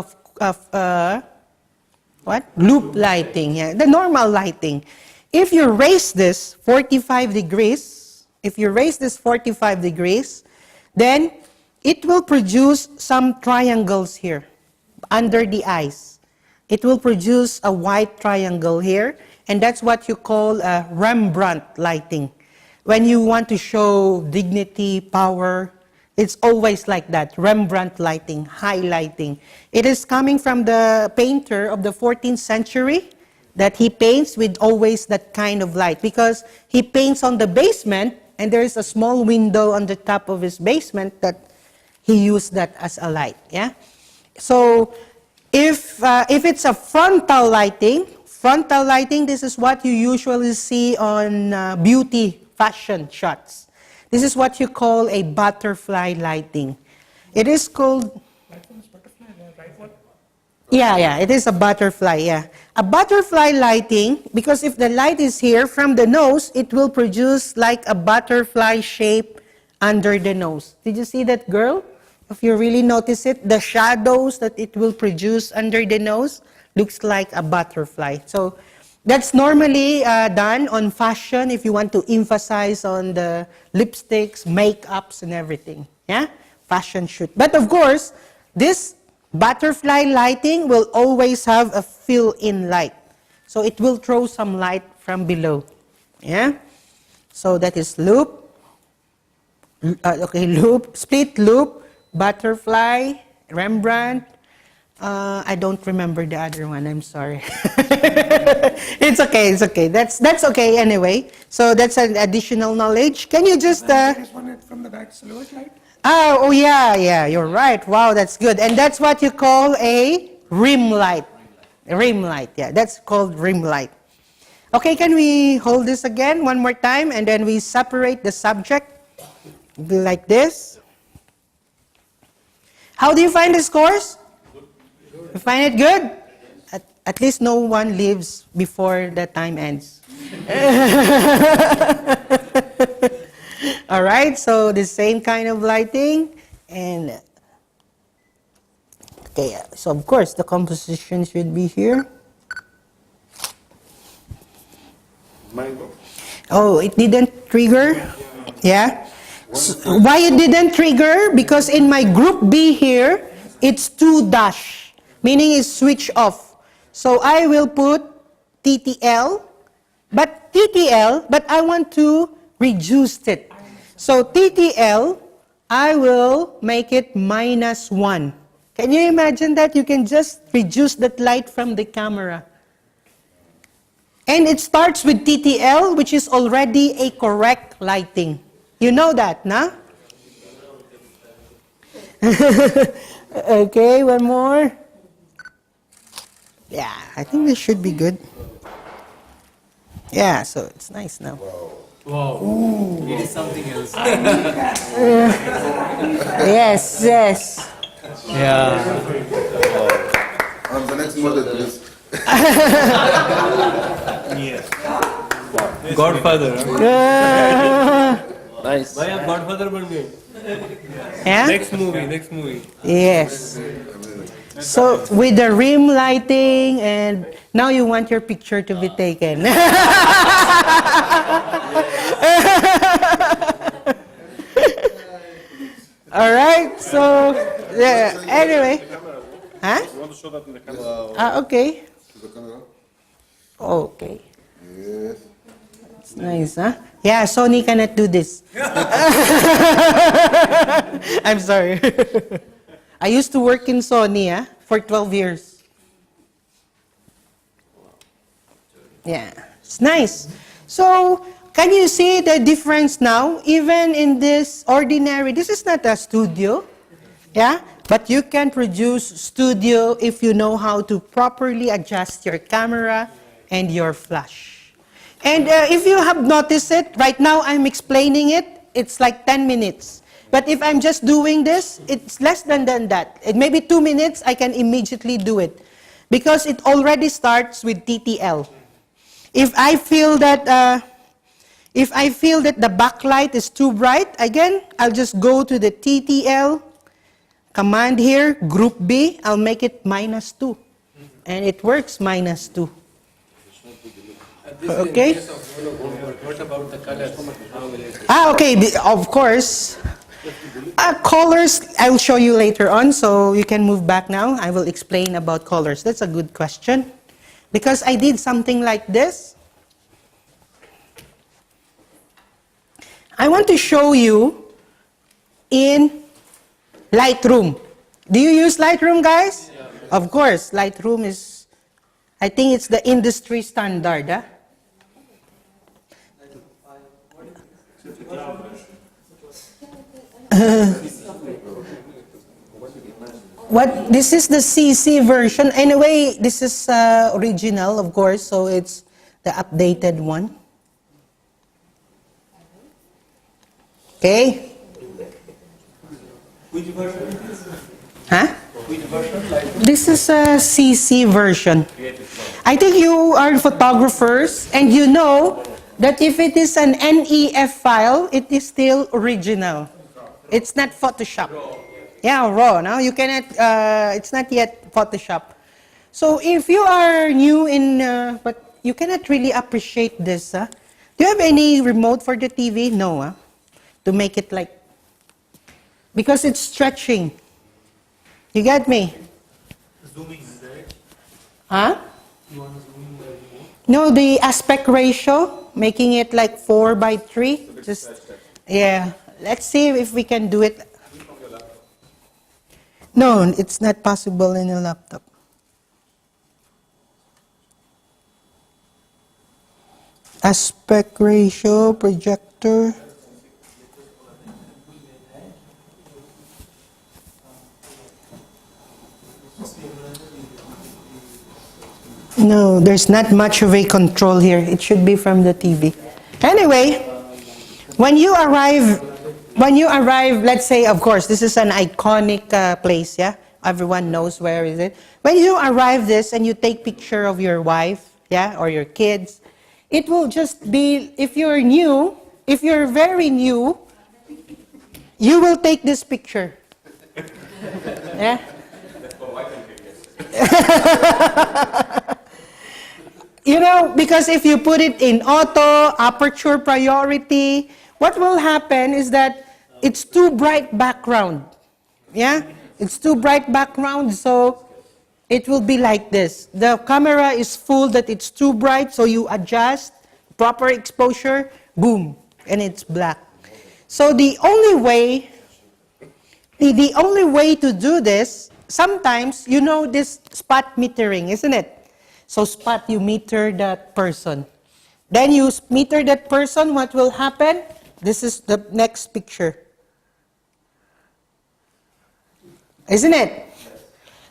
what? Loop lighting. Yeah, the normal lighting. If you raise this 45 degrees, then it will produce some triangles here under the eyes. It will produce a white triangle here, and that's what you call a Rembrandt lighting. When you want to show dignity, power, it's always like that, Rembrandt lighting, highlighting. It is coming from the painter of the 14th century that he paints with always that kind of light, because he paints on the basement and there is a small window on the top of his basement that he used that as a light. Yeah. So if it's a frontal lighting, this is what you usually see on beauty fashion shots. This is what you call a butterfly lighting. It is called... Yeah, it is a butterfly, yeah. A butterfly lighting, because if the light is here from the nose, it will produce like a butterfly shape under the nose. Did you see that, girl? If you really notice it, the shadows that it will produce under the nose looks like a butterfly. So that's normally done on fashion if you want to emphasize on the lipsticks, makeups, and everything. Yeah? Fashion shoot. But of course, this butterfly lighting will always have a fill-in light. So it will throw some light from below. Yeah? So that is loop. Loop, split loop, butterfly, Rembrandt. I don't remember the other one. I'm sorry. It's okay. That's okay anyway. So that's an additional knowledge. Can you just... There is one from the back, silhouette light. Oh, yeah, you're right. Wow, that's good. And that's what you call a rim light. Rim light, yeah, that's called rim light. Okay, can we hold this again one more time, and then we separate the subject like this. How do you find the scores? You find it good? At least no one leaves before the time ends. All right, so the same kind of lighting, and okay, so of course the composition should be here. Mango. Oh, it didn't trigger? Yeah. So why it didn't trigger? Because in my group B here, it's 2 dash, meaning it's switch off. So I will put TTL, but I want to reduce it. So TTL, I will make it -1. Can you imagine that? You can just reduce that light from the camera. And it starts with TTL, which is already a correct lighting. You know that, no? Okay, one more. Yeah, I think this should be good. Yeah, so it's nice now. Wow. It is something else. Yes. Yeah. On the next model, please. Godfather. Nice. Bhai, आप Godfather बन गए. Yeah? Next movie. Yes. So with the rim lighting, and now you want your picture to be taken. All right. So yeah. Anyway, huh? You want to show that in the camera? Okay. To the camera? Okay. Yes. It's nice, huh? Yeah, Sony cannot do this. I'm sorry. I used to work in Sony for 12 years. Yeah, it's nice. So, can you see the difference now? Even in this ordinary, this is not a studio, yeah? But you can produce studio if you know how to properly adjust your camera and your flash. And if you have noticed it, right now I'm explaining it, it's like 10 minutes. But if I'm just doing this, it's less than that. It maybe 2 minutes, I can immediately do it. Because it already starts with TTL. If I feel that the backlight is too bright, again, I'll just go to the TTL command here, group B, I'll make it -2. And it works -2. Okay? What about the colors? How will it? Okay, of course. Colors, I will show you later on, so you can move back now. I will explain about colors. That's a good question. Because I did something like this. I want to show you in Lightroom. Do you use Lightroom, guys? Yeah. Of course, Lightroom is, I think it's the industry standard. Huh? This is the CC version. Anyway, this is original, of course, so it's the updated one. Okay? Which version? Huh? Which version? This is a CC version. I think you are photographers and you know that if it is an NEF file, it is still original. It's not Photoshop. Yeah, raw. No, you cannot. It's not yet Photoshop. So if you are new in, but you cannot really appreciate this. Do you have any remote for the TV? No. To make it like, because it's stretching. You get me? Zooming, right? Huh? You want to zoom in the remote? No, the aspect ratio, making it like 4:3. Just, yeah. Let's see if we can do it. No, it's not possible in a laptop. Aspect ratio, projector. No, there's not much of a control here. It should be from the TV. Anyway, when you arrive, let's say, of course, this is an iconic place, yeah? Everyone knows where is it. When you arrive this and you take picture of your wife, yeah, or your kids, it will just be, if you're new, if you're very new, you will take this picture. Yeah? You know, because if you put it in auto, aperture priority, what will happen is that it's too bright background. Yeah? It's too bright background, so it will be like this. The camera is full that it's too bright, so you adjust, proper exposure, boom, and it's black. So the only way to do this, sometimes, you know this spot metering, isn't it? So spot, you meter that person. Then you meter that person, what will happen? This is the next picture. Isn't it?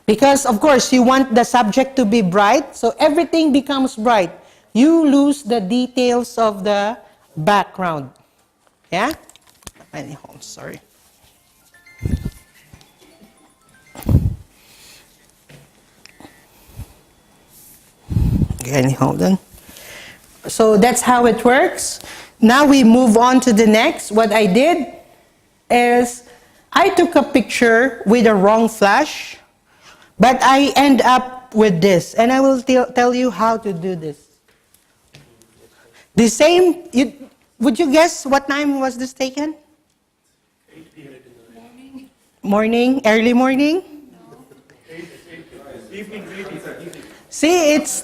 Because, of course, you want the subject to be bright, so everything becomes bright. You lose the details of the background. Yeah? Anyhow, sorry. Okay, hold on. So that's how it works. Now we move on to the next. What I did is I took a picture with a wrong flash, But I end up with this, and I will tell you how to do this. The same, would you guess what time was this taken? 8 p.m. Morning. Morning, early morning? Evening. See, it's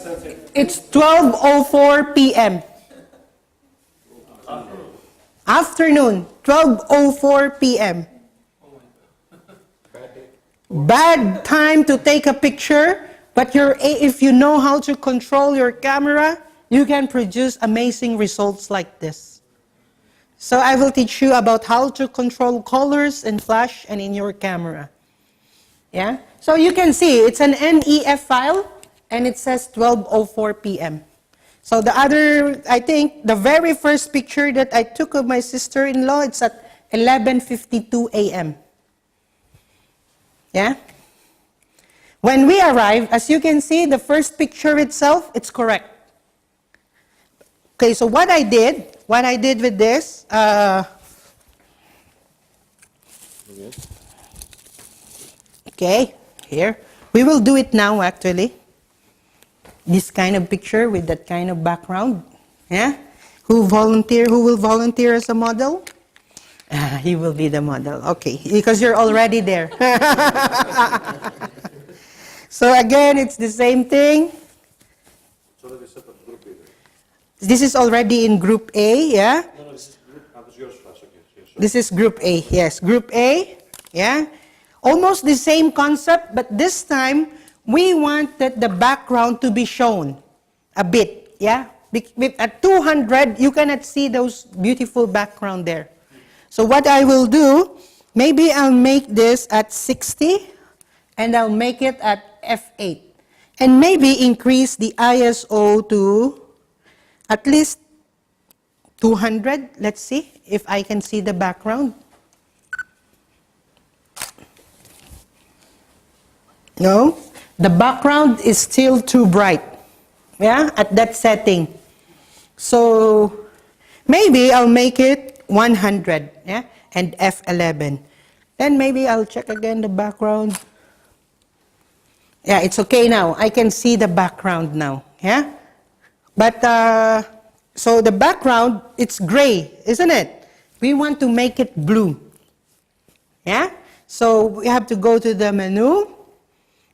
12:04 p.m. Afternoon, 12:04 p.m. Bad time to take a picture, but if you know how to control your camera, you can produce amazing results like this. So I will teach you about how to control colors and flash and in your camera. Yeah? So you can see it's an NEF file and it says 12:04 p.m. So I think the very first picture that I took of my sister-in-law, it's at 11:52 a.m. Yeah? When we arrive, as you can see, the first picture itself, it's correct. Okay, so what I did with this, okay, here, we will do it now actually. This kind of picture with that kind of background, yeah? Who will volunteer as a model? He will be the model, okay, because you're already there. So again, it's the same thing. This is already in group A, yeah? No, this is group, was yours first, okay. Yes, This is group A, yes. Group A, yeah? Almost the same concept, but this time, we wanted the background to be shown a bit, yeah? At 200, you cannot see those beautiful background there. So what I will do, maybe I'll make this at 60, and I'll make it at f8. And maybe increase the ISO to at least 200. Let's see if I can see the background. No, the background is still too bright, yeah, at that setting. So maybe I'll make it 100, yeah, and f11. Then maybe I'll check again the background. Yeah, it's okay now. I can see the background now, yeah? But, so the background, it's gray, isn't it? We want to make it blue, yeah? So we have to go to the menu.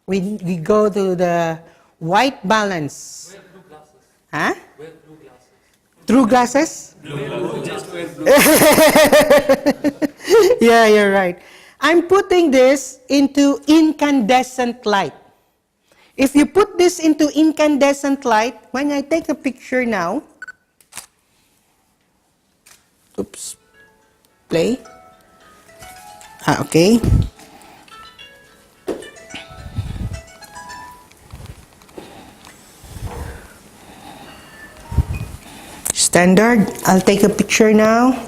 We go to the white balance. Wear blue glasses. Huh? Wear blue glasses. True glasses? Blue, just wear blue. Yeah, you're right. I'm putting this into incandescent light. If you put this into incandescent light, when I take a picture now, oops, play. Okay. Standard. I'll take a picture now.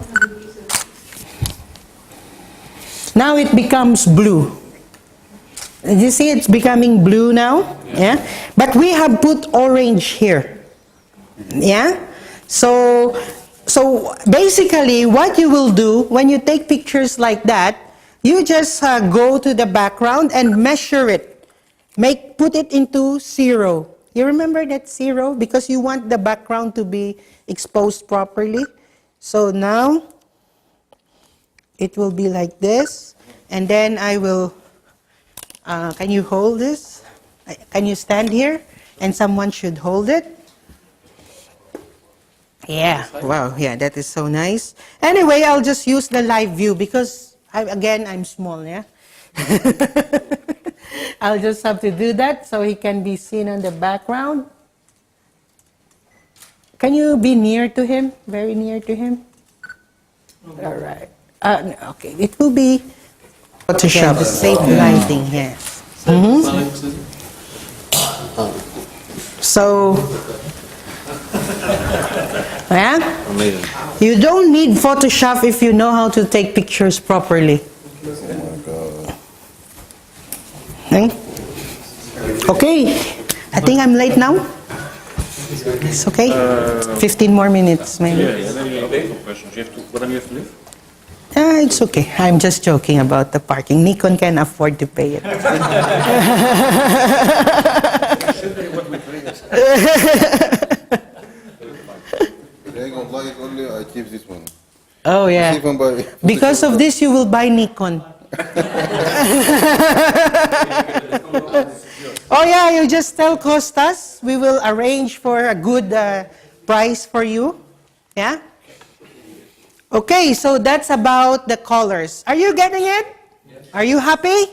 Now it becomes blue. You see it's becoming blue now? Yeah? But we have put orange here. Yeah? So basically what you will do when you take pictures like that, you just go to the background and measure it. Put it into 0. You remember that 0? Because you want the background to be exposed properly. So now it will be like this. And then I will, can you hold this? Can you stand here? And someone should hold it. Yeah, wow, yeah, that is so nice. Anyway, I'll just use the live view because, I'm small, yeah? I'll just have to do that so he can be seen on the background. Can you be near to him? Very near to him? All right. Okay, it will be Photoshop, the safe lighting here. So, yeah? Amazing. You don't need Photoshop if you know how to take pictures properly. Okay, I think I'm late now. It's okay. 15 more minutes, maybe. Yeah, then you have some questions. What time you have to leave? It's okay. I'm just joking about the parking. Nikon can afford to pay it. I don't like only I keep this one. Oh, yeah. Even by Because of this, you will buy Nikon. Oh, yeah, you just tell Costas. We will arrange for a good price for you. Yeah? Okay, so that's about the colors. Are you getting it? Yes. Are you happy?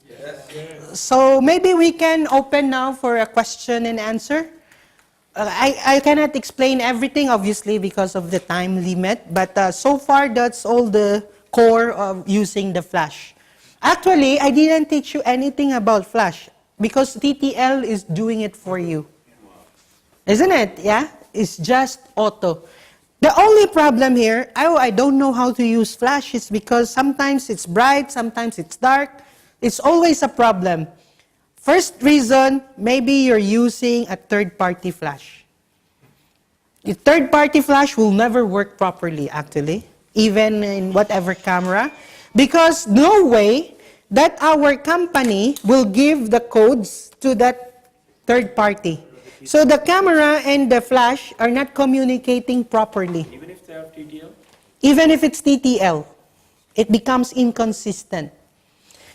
Yes. So maybe we can open now for a question and answer. I cannot explain everything, obviously, because of the time limit. But so far, that's all the core of using the flash. Actually, I didn't teach you anything about flash because TTL is doing it for you. Isn't it? Yeah? It's just auto. The only problem here, I don't know how to use flash, is because sometimes it's bright, sometimes it's dark. It's always a problem. First reason, maybe you're using a third-party flash. The third-party flash will never work properly, actually, even in whatever camera, because no way that our company will give the codes to that third party. So the camera and the flash are not communicating properly. Even if they have TTL? Even if it's TTL, it becomes inconsistent.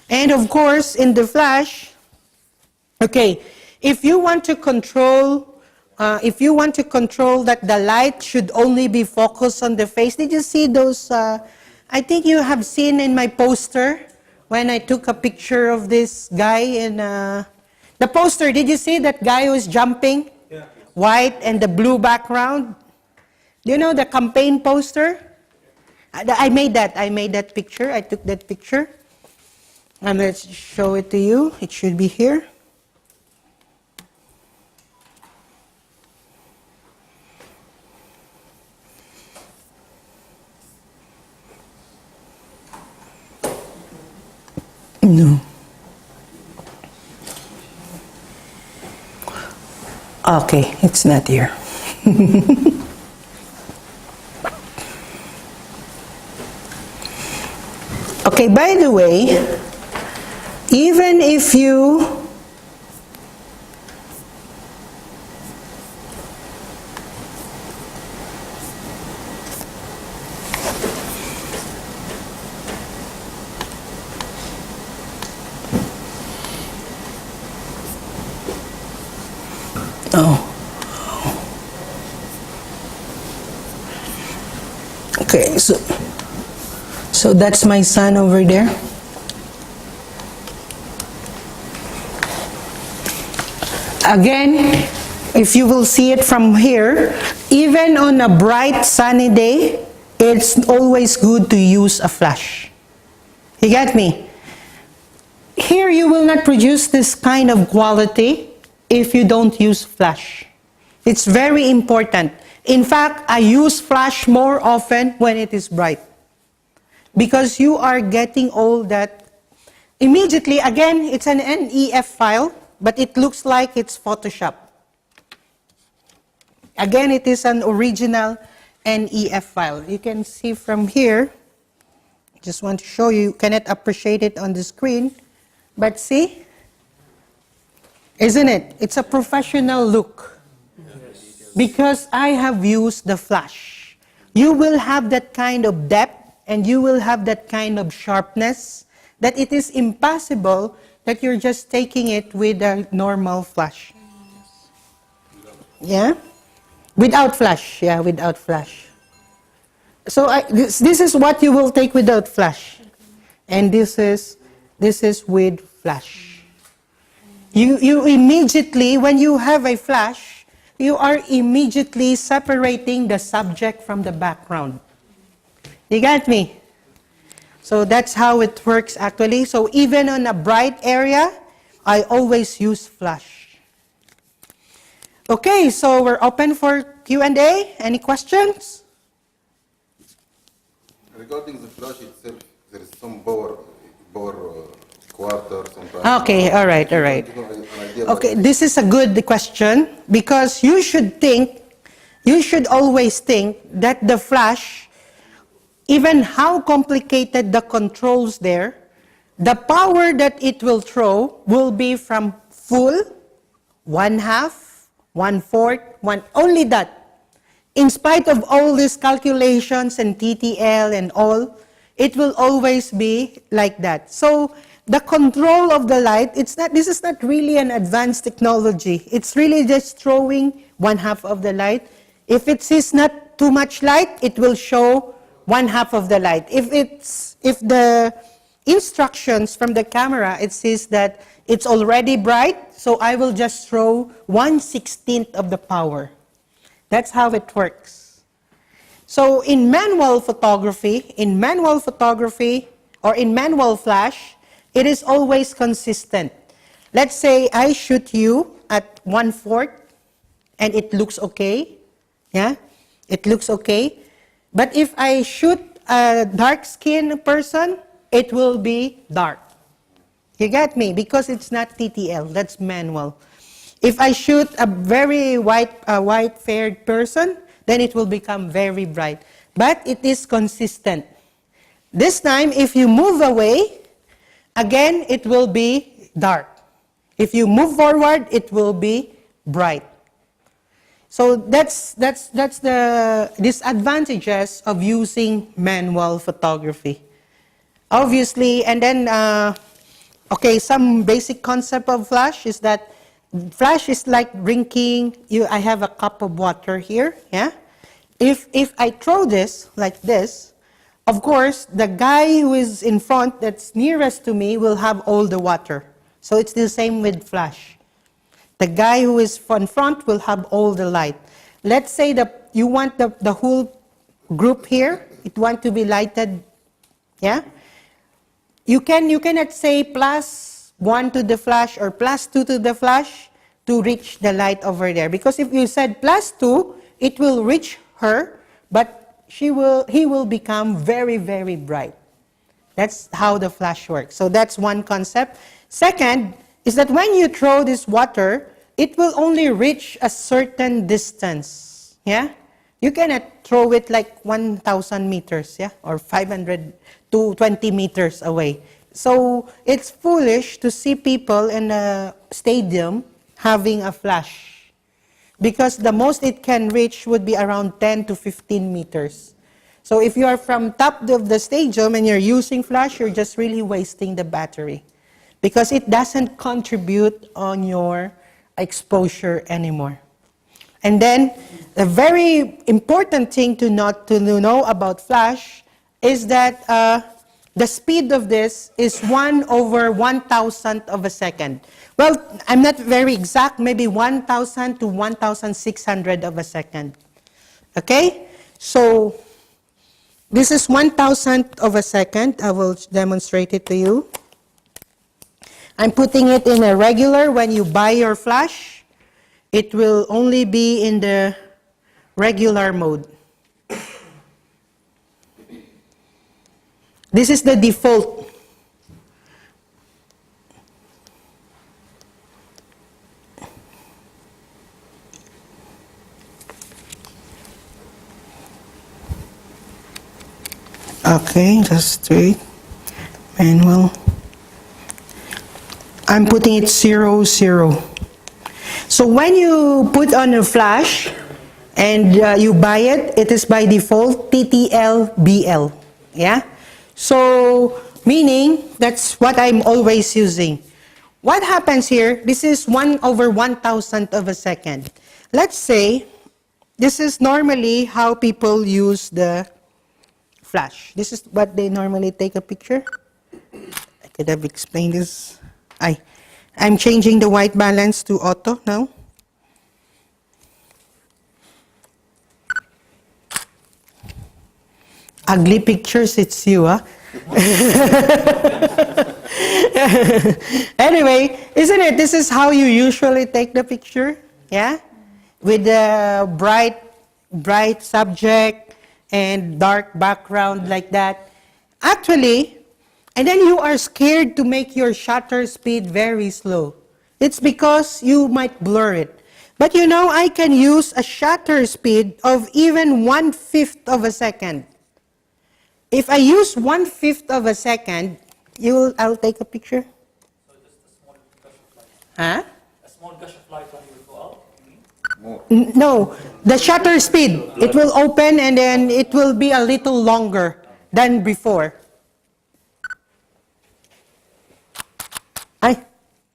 And of course, in the flash, okay, if you want to control that the light should only be focused on the face, did you see those, I think you have seen in my poster, when I took a picture of this guy in, the poster, did you see that guy who was jumping? Yeah. White and the blue background. Do you know the campaign poster? I made that picture. I took that picture. And let's show it to you. It should be here. No. Okay, it's not here. Okay, by the way, even if you okay, so that's my son over there. Again, if you will see it from here, even on a bright sunny day, it's always good to use a flash. You get me? Here you will not produce this kind of quality if you don't use flash. It's very important. In fact, I use flash more often when it is bright, because you are getting all that immediately. Again, it's an NEF file, but it looks like it's Photoshop. Again, it is an original NEF file. You can see from here, I just want to show you, you cannot appreciate it on the screen, but see, isn't it? It's a professional look. Because I have used the flash. You will have that kind of depth and you will have that kind of sharpness that it is impossible that you're just taking it with a normal flash. Yeah? Without flash. Yeah, without flash. So this is what you will take without flash. And this is with flash. You immediately, when you have a flash, you are immediately separating the subject from the background. You got me? So that's how it works actually. So even on a bright area, I always use flash. Okay, so we're open for Q&A. Any questions? regarding the flash itself, there is some power quarter sometimes. Okay, all right. Okay, this is a good question because you should always think that the flash, even how complicated the controls there, the power that it will throw will be from full, 1/2, 1/4, only that. In spite of all these calculations and TTL and all, it will always be like that. So the control of the light, this is not really an advanced technology. It's really just throwing 1/2 of the light. If it sees not too much light, it will show 1/2 of the light. If the instructions from the camera, it says that it's already bright, so I will just throw 1/16 of the power. That's how it works. So in manual photography, or in manual flash, it is always consistent. Let's say I shoot you at 1/4 and it looks okay. Yeah, it looks okay. But if I shoot a dark-skinned person, it will be dark. You get me? Because it's not TTL, that's manual. If I shoot a very white-haired person, then it will become very bright. But it is consistent. This time, if you move away, again, it will be dark. If you move forward, it will be bright. So that's the disadvantages of using manual photography. Obviously, and then, some basic concept of flash is that flash is like drinking. I have a cup of water here, yeah? If I throw this like this, of course, the guy who is in front that's nearest to me will have all the water. So it's the same with flash. The guy who is in front will have all the light. Let's say that you want the whole group here, it want to be lighted, yeah? You cannot say +1 to the flash or +2 to the flash to reach the light over there. Because if you said +2, it will reach her, but he will become very, very bright. That's how the flash works. So that's one concept. Second is that when you throw this water, it will only reach a certain distance. Yeah? You cannot throw it like 1,000 meters, yeah? Or 500 to 20 meters away. So it's foolish to see people in a stadium having a flash, because the most it can reach would be around 10 to 15 meters. So if you are from top of the stadium and you're using flash, you're just really wasting the battery, because it doesn't contribute on your exposure anymore. And then a very important thing to know about flash is that the speed of this is 1/1000 of a second. Well, I'm not very exact, maybe 1,000 to 1,600 of a second. Okay? So this is 1,000 of a second. I will demonstrate it to you. I'm putting it in a regular. When you buy your flash, it will only be in the regular mode. This is the default. Okay, just wait. Manual. I'm putting it 0, 0. So when you put on a flash and you buy it, it is by default TTL BL. Yeah? So, meaning, that's what I'm always using. What happens here, this is 1/1000 of a second. Let's say, this is normally how people use the flash. This is what they normally take a picture. I could have explained this. I'm changing the white balance to auto now. Ugly pictures, it's you, huh? Anyway, isn't it? This is how you usually take the picture, yeah? With the bright subject and dark background like that. Actually, and then you are scared to make your shutter speed very slow. It's because you might blur it. But you know, I can use a shutter speed of even 1/5 of a second. If I use 1/5 of a second, I'll take a picture. So just a small gush of light. Huh? A small gush of light when you will go out, you mean? More. No, the shutter speed. It will open and then it will be a little longer than before.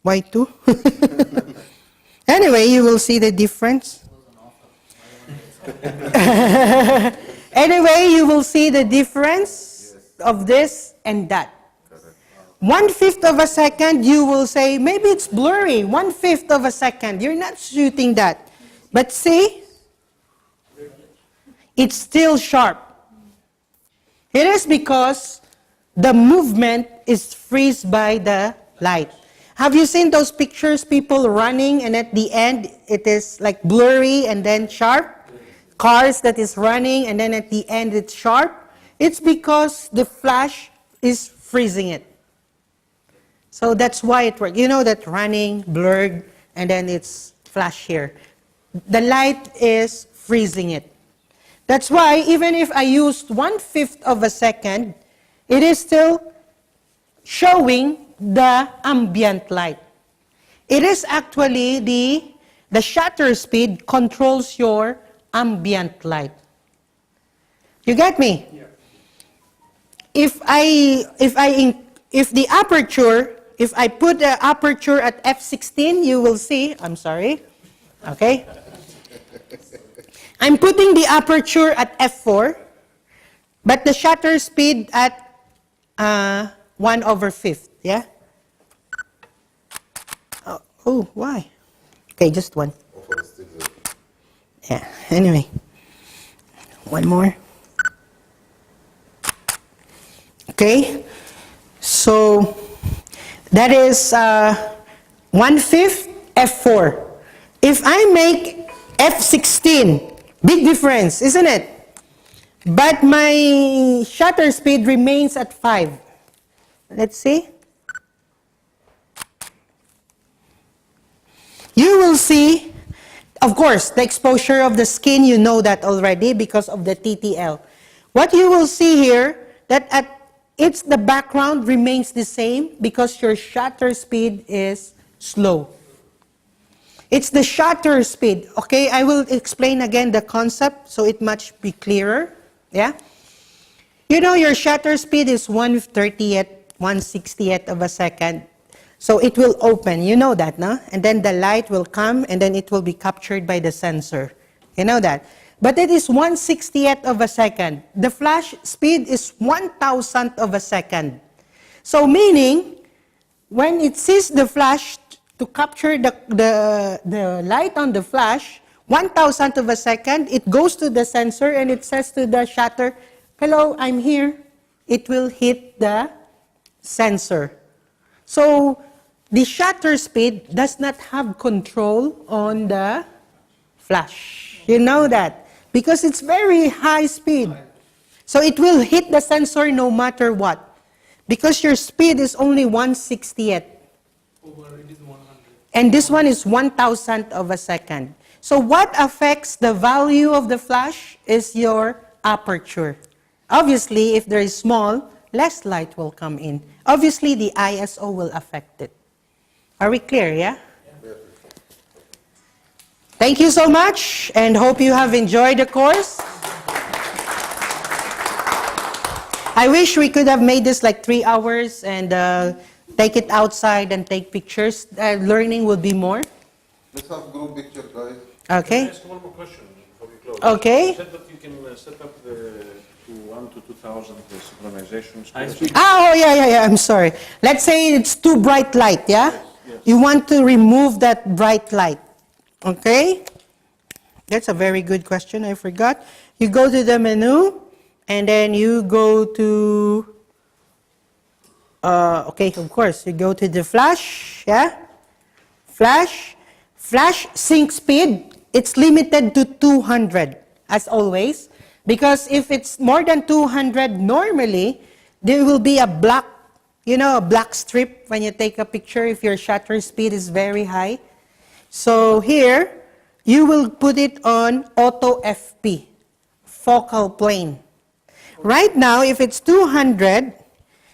Why two? Anyway, you will see the difference. Anyway, you will see the difference of this and that. 1/5 of a second, you will say, maybe it's blurry. 1/5 of a second. You're not shooting that. But see, it's still sharp. It is because the movement is freezed by the light. Have you seen those pictures, people running, and at the end, it is like blurry and then sharp? Cars that is running, and then at the end, it's sharp. It's because the flash is freezing it. So that's why it works. You know that running, blurred, and then it's flash here. The light is freezing it. That's why even if I used 1/5 of a second, it is still showing the ambient light. It is actually the shutter speed controls your ambient light. You get me? Yeah. If the aperture, if I put the aperture at f16, you will see, I'm sorry, okay? I'm putting the aperture at f4, but the shutter speed at 1/5, yeah? Oh, why? Okay, just one. Yeah, anyway. One more. Okay, so that is 1/5 f4. If I make f16, big difference, isn't it? But my shutter speed remains at 5. Let's see. You will see, of course, the exposure of the skin, you know that already because of the TTL. What you will see here, that the background remains the same because your shutter speed is slow. It's the shutter speed. Okay, I will explain again the concept so it much be clearer. Yeah? You know your shutter speed is 1/30th, 1/60th of a second. So it will open, you know that, no? And then the light will come and then it will be captured by the sensor. You know that. But it is 1/60th of a second. The flash speed is 1,000th of a second. So meaning, when it sees the flash to capture the light on the flash, 1,000th of a second, it goes to the sensor and it says to the shutter, hello, I'm here. It will hit the sensor. So the shutter speed does not have control on the flash. You know that. Because it's very high speed. So it will hit the sensor no matter what. Because your speed is only 1/60th. Over it is 100. And this one is 1,000th of a second. So what affects the value of the flash is your aperture. Obviously, if there is small, less light will come in. Obviously, the ISO will affect it. Are we clear, yeah? Thank you so much, and hope you have enjoyed the course. I wish we could have made this like 3 hours and take it outside and take pictures. Learning will be more. Let's have group picture, guys. Okay? Can I ask one more question before we close? Okay. You said that you can set up the 1 to 2,000 synchronization I speed. Oh, yeah, I'm sorry. Let's say it's too bright light, yeah? Yes. You want to remove that bright light, okay? That's a very good question, I forgot. You go to the menu, and then you go to, okay, of course, you go to the flash, yeah? Flash sync speed, it's limited to 200, as always. Because if it's more than 200 normally, there will be a black, you know, a black strip when you take a picture if your shutter speed is very high. So here, you will put it on auto FP, focal plane. right now, if it's 200,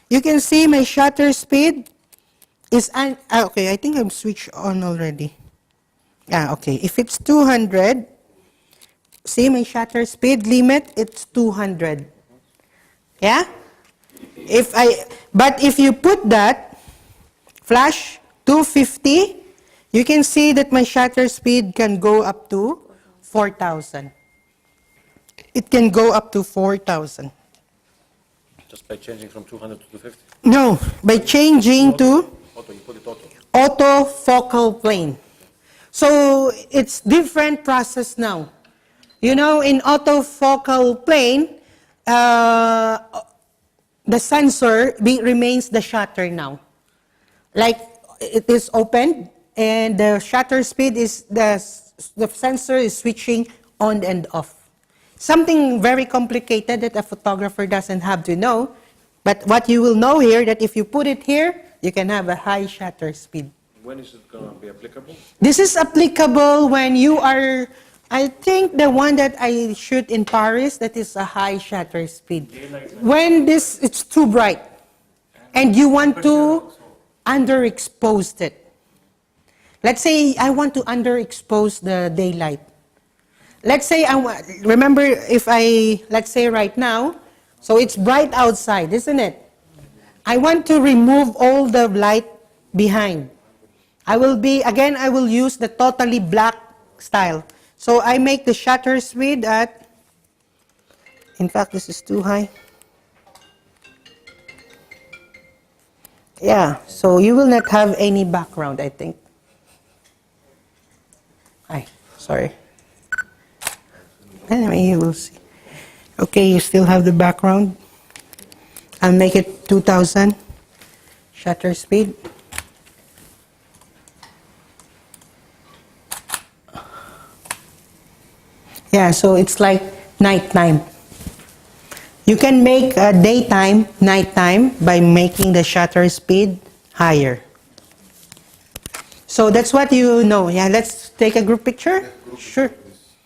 you can see my shutter speed is, okay, I think I'm switched on already. Okay, if it's 200, see my shutter speed limit, it's 200. Yeah? But if you put that, flash 250, you can see that my shutter speed can go up to 4,000. It can go up to 4,000. Just by changing from 200 to 250? No, by changing to Auto, you put it auto. autofocal plane. So it's different process now. You know, in autofocal plane, the sensor remains the shutter now. Like it is open and the shutter speed is, the sensor is switching on and off. Something very complicated that a photographer doesn't have to know. But what you will know here, that if you put it here, you can have a high shutter speed. When is it going to be applicable? This is applicable when you are, I think the one that I shoot in Paris, that is a high shutter speed. When it's too bright and you want to underexpose it. Let's say I want to underexpose the daylight. Let's say, remember if let's say right now, so it's bright outside, isn't it? I want to remove all the light behind. I will use the totally black style. So I make the shutter speed at, in fact, this is too high. Yeah, so you will not have any background, I think. Sorry. Anyway, you will see. Okay, you still have the background. I'll make it 2000 shutter speed. Yeah, so it's like nighttime. You can make daytime, nighttime by making the shutter speed higher. So that's what you know. Yeah, let's take a group picture. Sure.